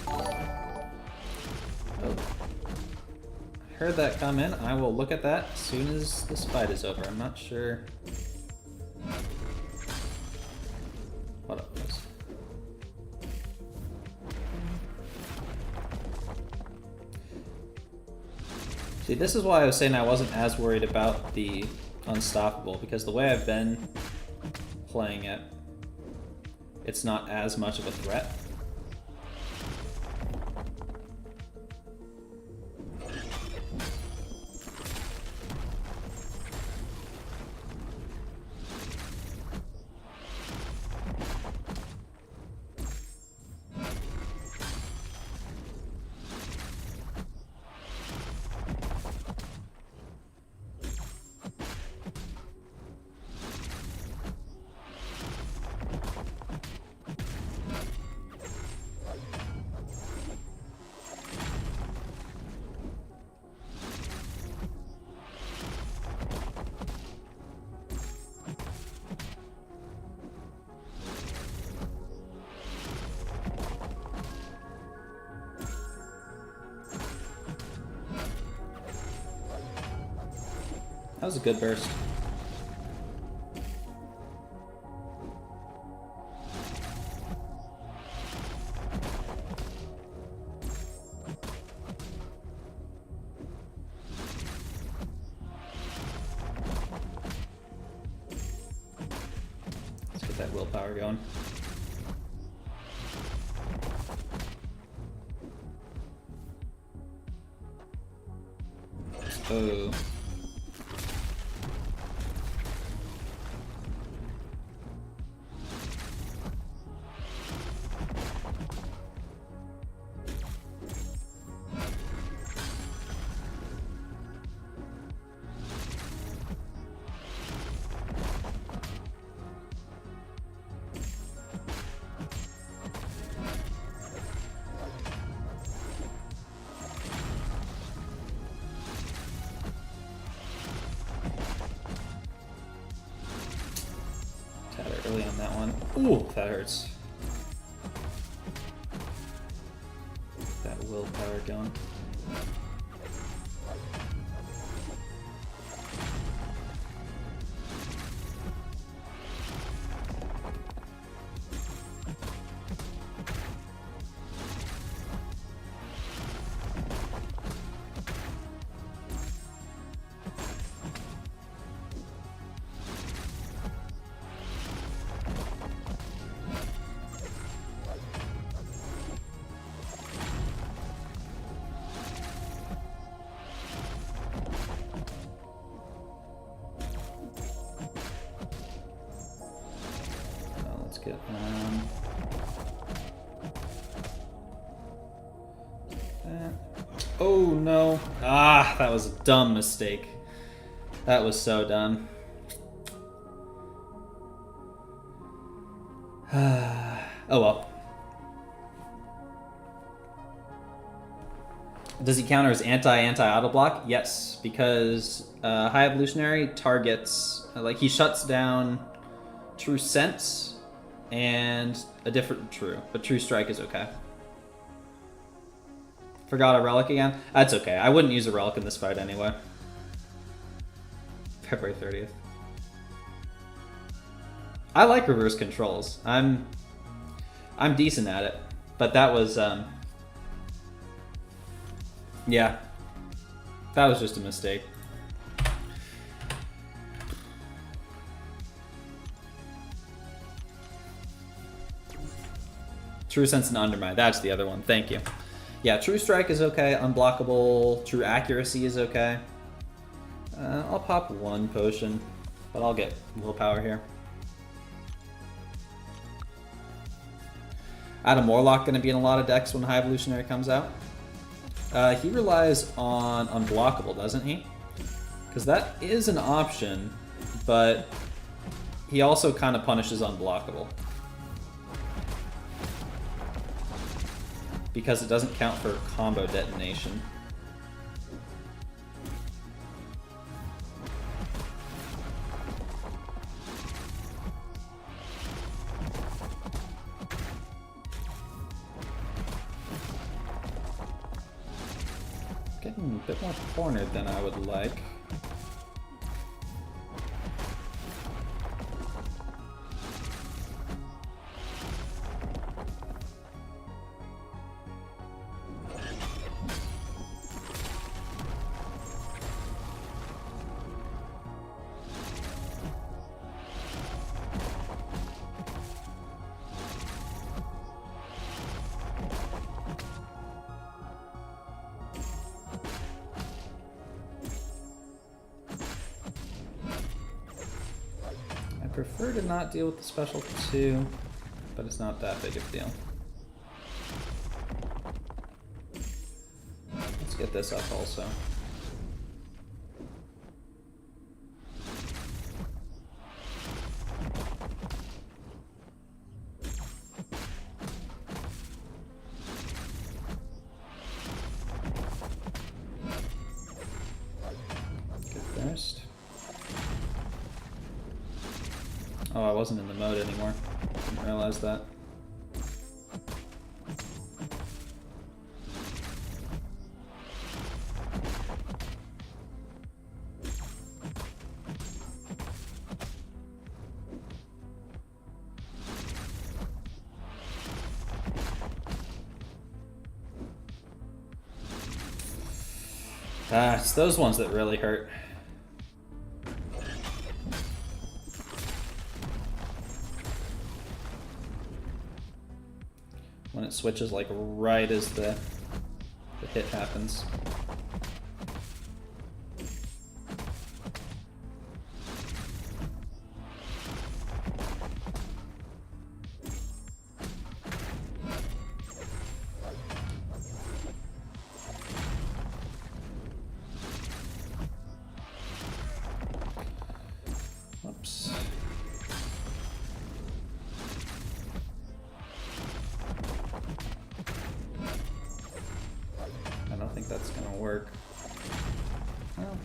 Oh. Heard that come in. I will look at that as soon as this fight is over. I'm not sure what it was. See, this is why I was saying I wasn't as worried about the Unstoppable, because the way I've been playing it, it's not as much of a threat. That was a good burst. Let's get that willpower going. Oh. Early on that one. Ooh, that hurts. That willpower going. Get that. Oh no. Ah, that was a dumb mistake. That was so dumb. Oh well. Does he counter as anti-auto block? Yes, because High Evolutionary targets, like he shuts down True Sense and a different True, but True Strike is okay. Forgot a relic again? That's okay. I wouldn't use a relic in this fight anyway. February 30th. I like reverse controls. I'm decent at it, but that was yeah, that was just a mistake. True Sense and Undermine, that's the other one, thank you. Yeah, True Strike is okay, Unblockable, True Accuracy is okay. I'll pop one potion, but I'll get willpower here. Adam Warlock gonna be in a lot of decks when High Evolutionary comes out. He relies on Unblockable, doesn't he? Because that is an option, but he also kind of punishes Unblockable. because it doesn't count for combo detonation. Getting a bit more cornered than I would like. I prefer to not deal with the special 2, but it's not that big of a deal. Let's get this up also. Get first. Oh, I wasn't in the mode anymore. Didn't realize that. Ah, it's those ones that really hurt. When it switches like right as the hit happens. Whoops. I don't think that's gonna work. Well.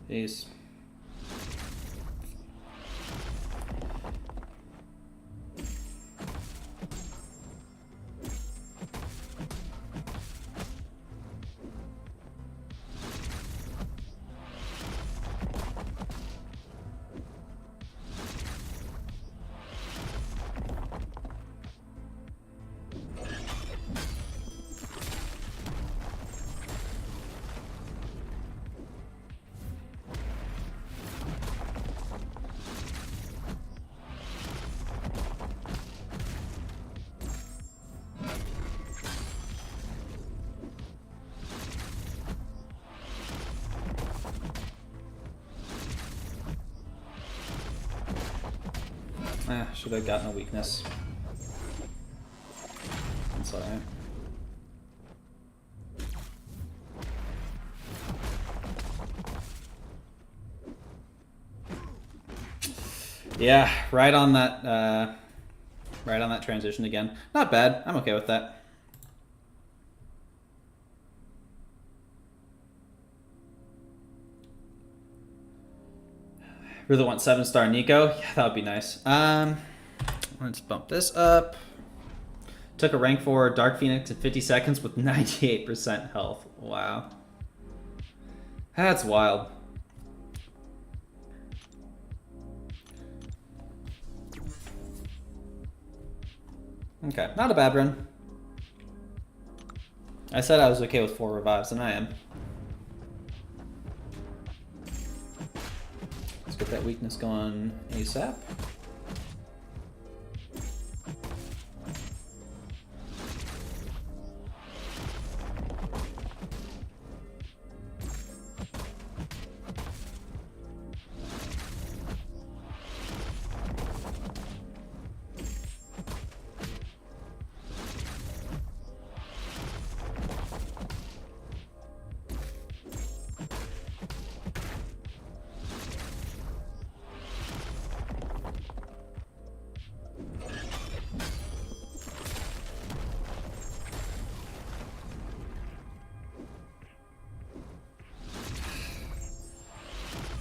Jeez. Ah, should have gotten a weakness. That's alright. Yeah, right on that transition again. Not bad. I'm okay with that. Really want 7-star Nico? Yeah, that would be nice. Let's bump this up. Took a rank 4 Dark Phoenix in 50 seconds with 98% health. Wow. That's wild. Okay, not a bad run. I said I was okay with 4 revives, and I am. Get that weakness going ASAP.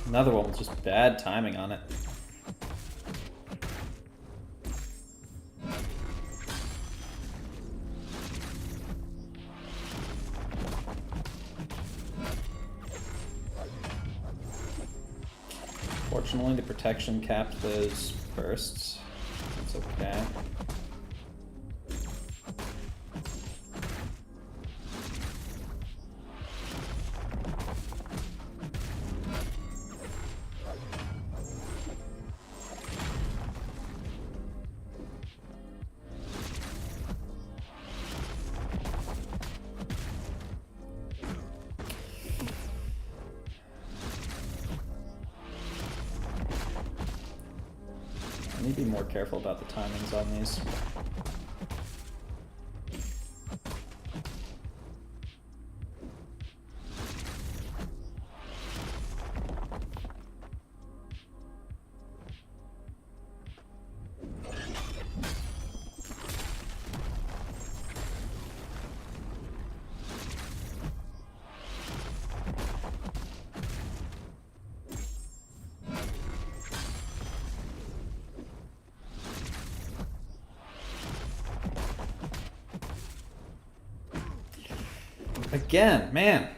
Another one with just bad timing on it. Fortunately, the protection capped those bursts. That's okay. I need to be more careful about the timings on these. Again, man.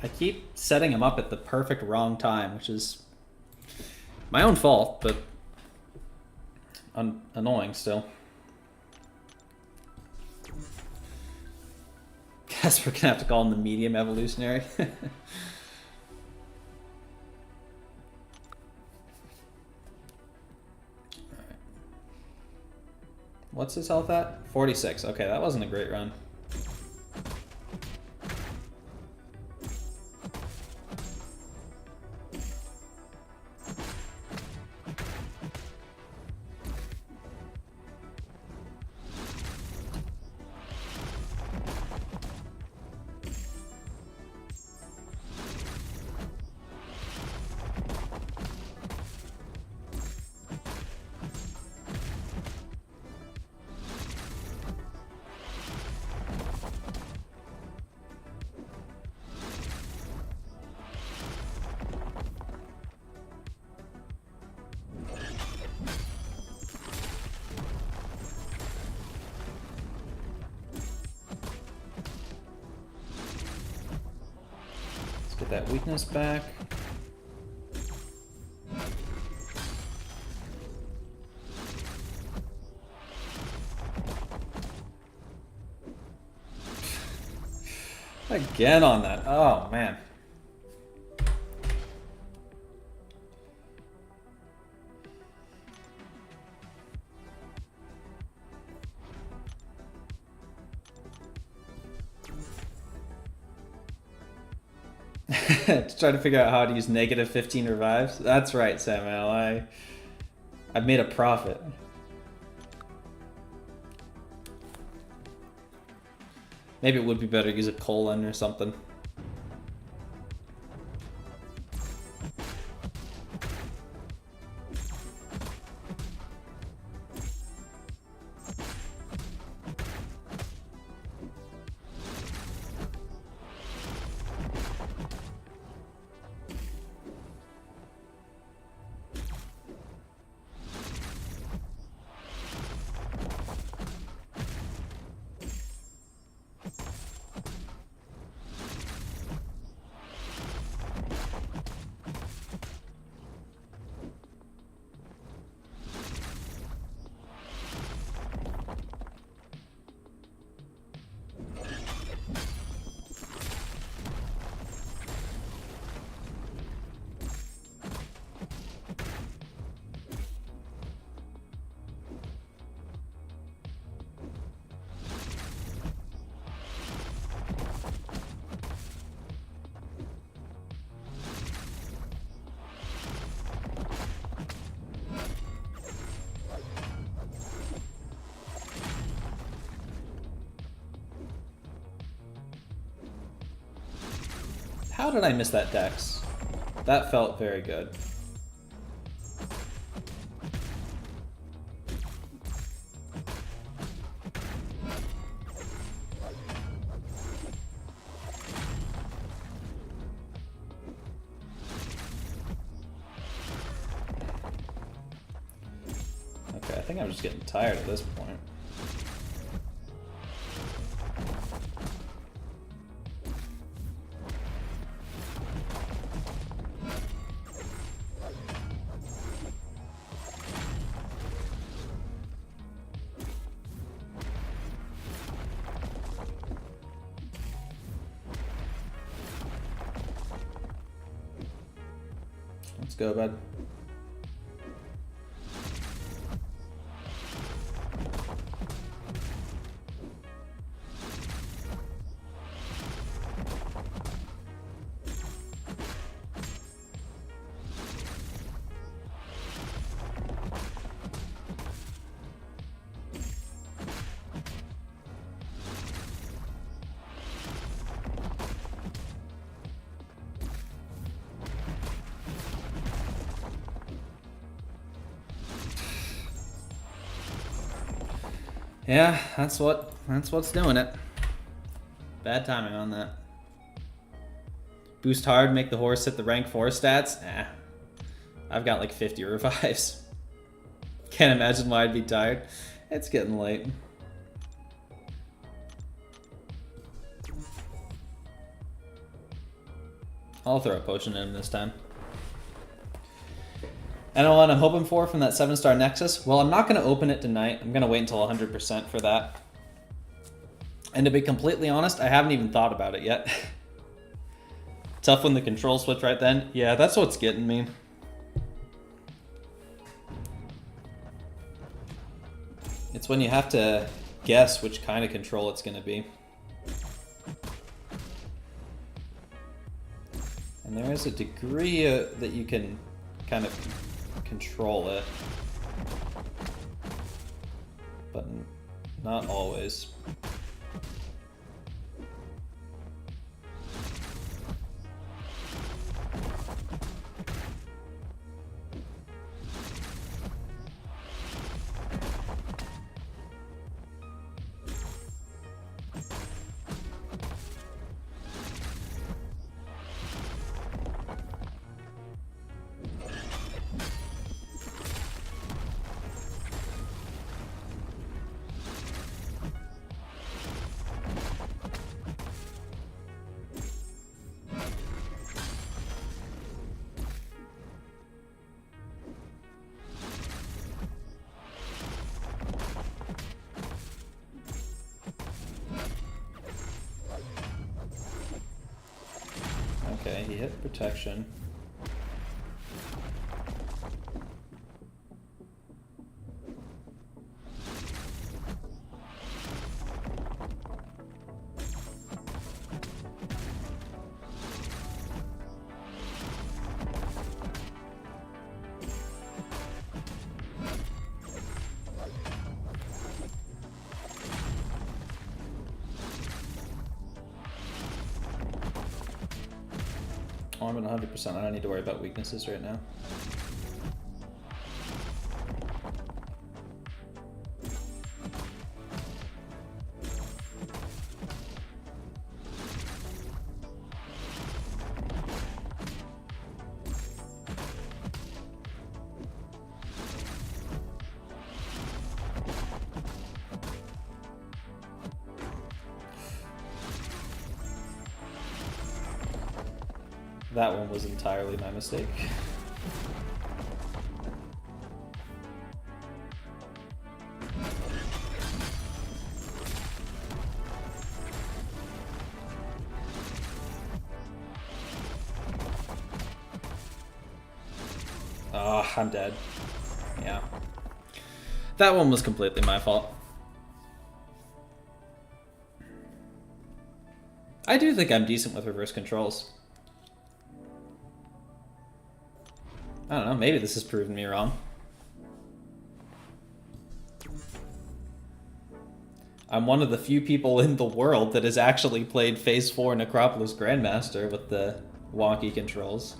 I keep setting him up at the perfect wrong time, which is my own fault, but annoying still. Guess we're gonna have to call him the medium evolutionary. What's his health at? 46. Okay, that wasn't a great run. Get that weakness back. Again on that. Oh, man. To try to figure out how to use negative 15 revives. That's right, Samuel. I've made a profit. Maybe it would be better to use a colon or something. How did I miss that dex? That felt very good. think I'm just getting tired at this point. Let's go, bud. Yeah, that's what's doing it. Bad timing on that. Boost hard, make the horse hit the rank 4 stats? I've got like 50 revives. Can't imagine why I'd be tired. It's getting late. I'll throw a potion in this time. And what I'm hoping for from that 7-star Nexus, well, I'm not going to open it tonight. I'm going to wait until 100% for that. And to be completely honest, I haven't even thought about it yet. Tough when the control switch right then. Yeah, that's what's getting me. It's when you have to guess which kind of control it's going to be. And there is a degree that you can kind of control it, but not always. Okay, he hit protection. Oh, I'm at 100%. I don't need to worry about weaknesses right now. That one was entirely my mistake. Oh, I'm dead. Yeah. That one was completely my fault. I do think I'm decent with reverse controls. I don't know, maybe this has proven me wrong. I'm one of the few people in the world that has actually played Phase 4 Necropolis Grandmaster with the wonky controls.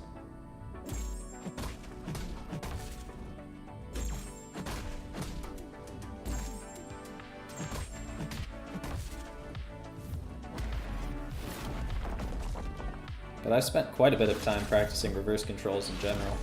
But I've spent quite a bit of time practicing reverse controls in general.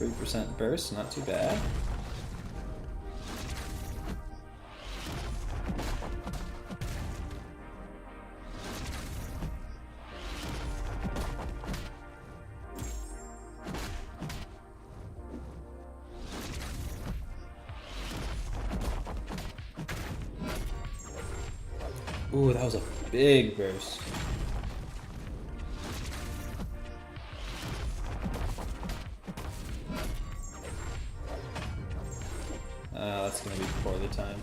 3% burst, not too bad. Ooh, that was a big burst. That's gonna be poorly timed.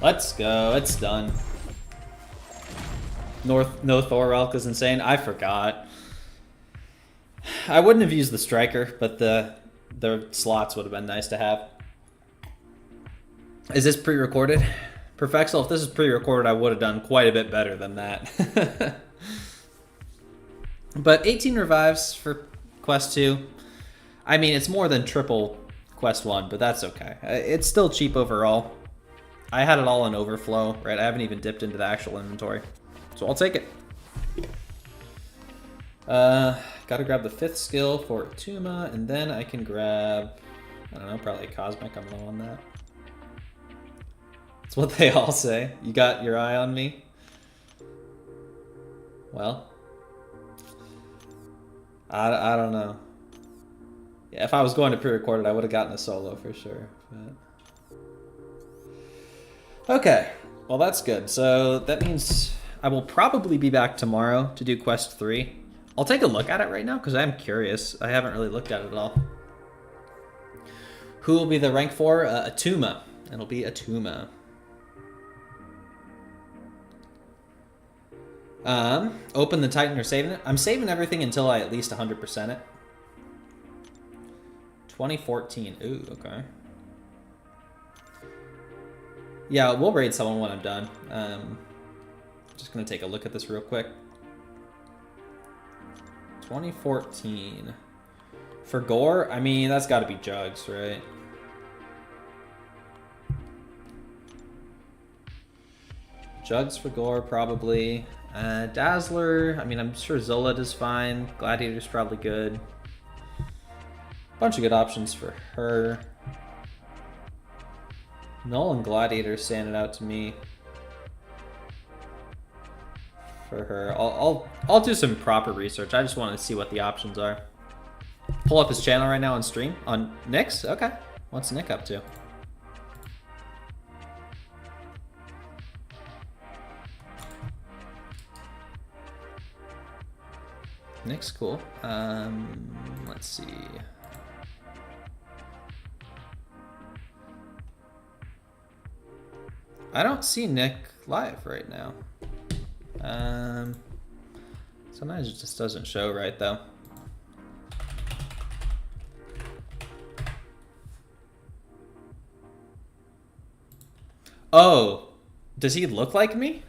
Let's go, it's done. No Thorelk is insane. I forgot. I wouldn't have used the striker, but the slots would have been nice to have. Is this pre-recorded? Perfexel, if this is pre-recorded, I would have done quite a bit better than that. But 18 revives for Quest 2. I mean, it's more than triple Quest 1, but that's okay. It's still cheap overall. I had it all in overflow, right? I haven't even dipped into the actual inventory. So I'll take it. Gotta grab the 5th skill for Tuma, and then I can grab, I don't know, probably a Cosmic. I'm low on that. That's what they all say. You got your eye on me? Well, I don't know. Yeah, if I was going to pre-recorded, I would have gotten a solo for sure. But... Okay, well that's good. So that means I will probably be back tomorrow to do Quest 3. I'll take a look at it right now because I'm curious. I haven't really looked at it at all. Who will be the rank 4? Atuma. It'll be Atuma. Open the Titan or saving it? I'm saving everything until I at least 100% it. 2014. Ooh, okay. Yeah, we'll raid someone when I'm done. Just gonna take a look at this real quick. 2014. For gore, I mean, that's gotta be Jugs, right? Jugs for gore, probably. Dazzler, I mean, I'm sure Zola is fine. Gladiator's probably good. Bunch of good options for her. Null and Gladiator standing out to me. For her, I'll do some proper research. I just want to see what the options are. Pull up his channel right now on stream on Nick's. Okay, what's Nick up to? Nick's cool. Let's see. I don't see Nick live right now. Sometimes it just doesn't show right though. Oh, does he look like me?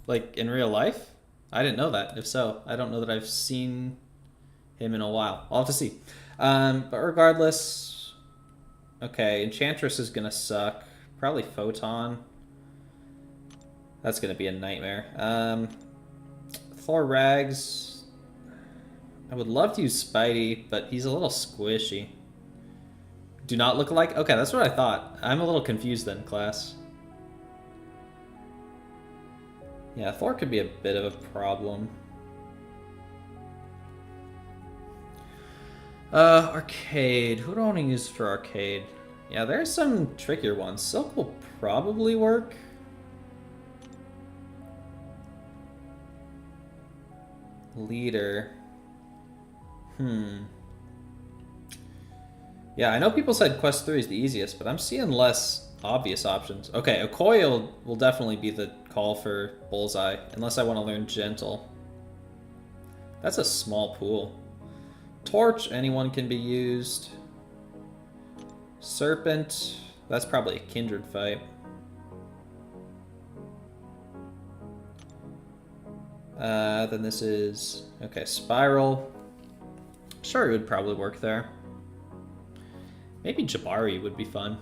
Like in real life? I didn't know that. If so, I don't know that I've seen him in a while. I'll have to see. But regardless, okay, Enchantress is gonna suck. Probably Photon. That's gonna be a nightmare. Thor Rags. I would love to use Spidey, but he's a little squishy. Do not look alike? Okay, that's what I thought. I'm a little confused then, class. Yeah, Thor could be a bit of a problem. Arcade. Who do I want to use for Arcade? Yeah, there's some trickier ones. Silk will probably work. Leader. Yeah, I know people said Quest 3 is the easiest, but I'm seeing less obvious options. Okay, Okoye will definitely be the call for Bullseye, unless I want to learn Gentle. That's a small pool. Torch, anyone can be used. Serpent, that's probably a Kindred fight. Then this is, okay, Spiral. Sure, it would probably work there. Maybe Jabari would be fun.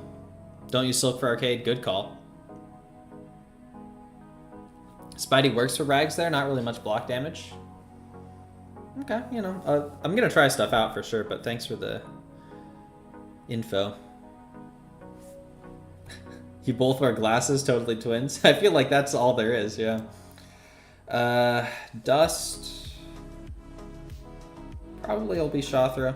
Don't use Silk for Arcade, good call. Spidey works for Rags there, not really much block damage. Okay, you know, I'm gonna try stuff out for sure, but thanks for the info. You both wear glasses, totally twins. I feel like that's all there is, yeah. Dust. Probably will be Shothra.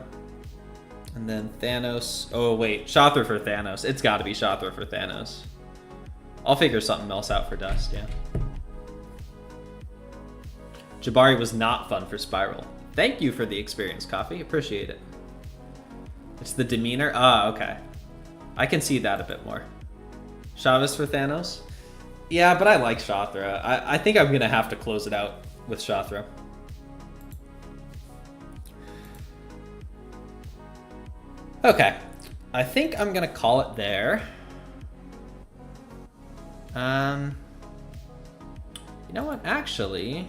And then Thanos. Oh, wait. Shothra for Thanos. It's got to be Shothra for Thanos. I'll figure something else out for Dust, yeah. Jabari was not fun for Spiral. Thank you for the experience, Coffee. Appreciate it. It's the demeanor. Ah, okay. I can see that a bit more. Chavez for Thanos? Yeah, but I like Shothra. I think I'm going to have to close it out with Shothra. Okay. I think I'm going to call it there. You know what? Actually,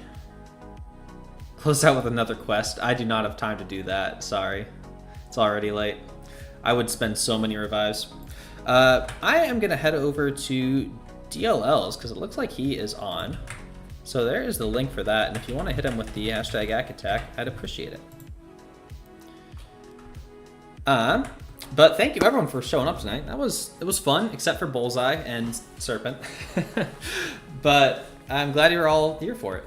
close out with another quest. I do not have time to do that. Sorry. It's already late. I would spend so many revives. I am going to head over to DLL's because it looks like he is on. So there is the link for that. And if you want to hit him with the hashtag ACK, I'd appreciate it. But thank you everyone for showing up tonight. It was fun, except for Bullseye and Serpent. But I'm glad you're all here for it.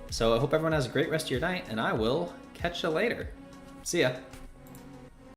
So I hope everyone has a great rest of your night, and I will catch you later. See ya.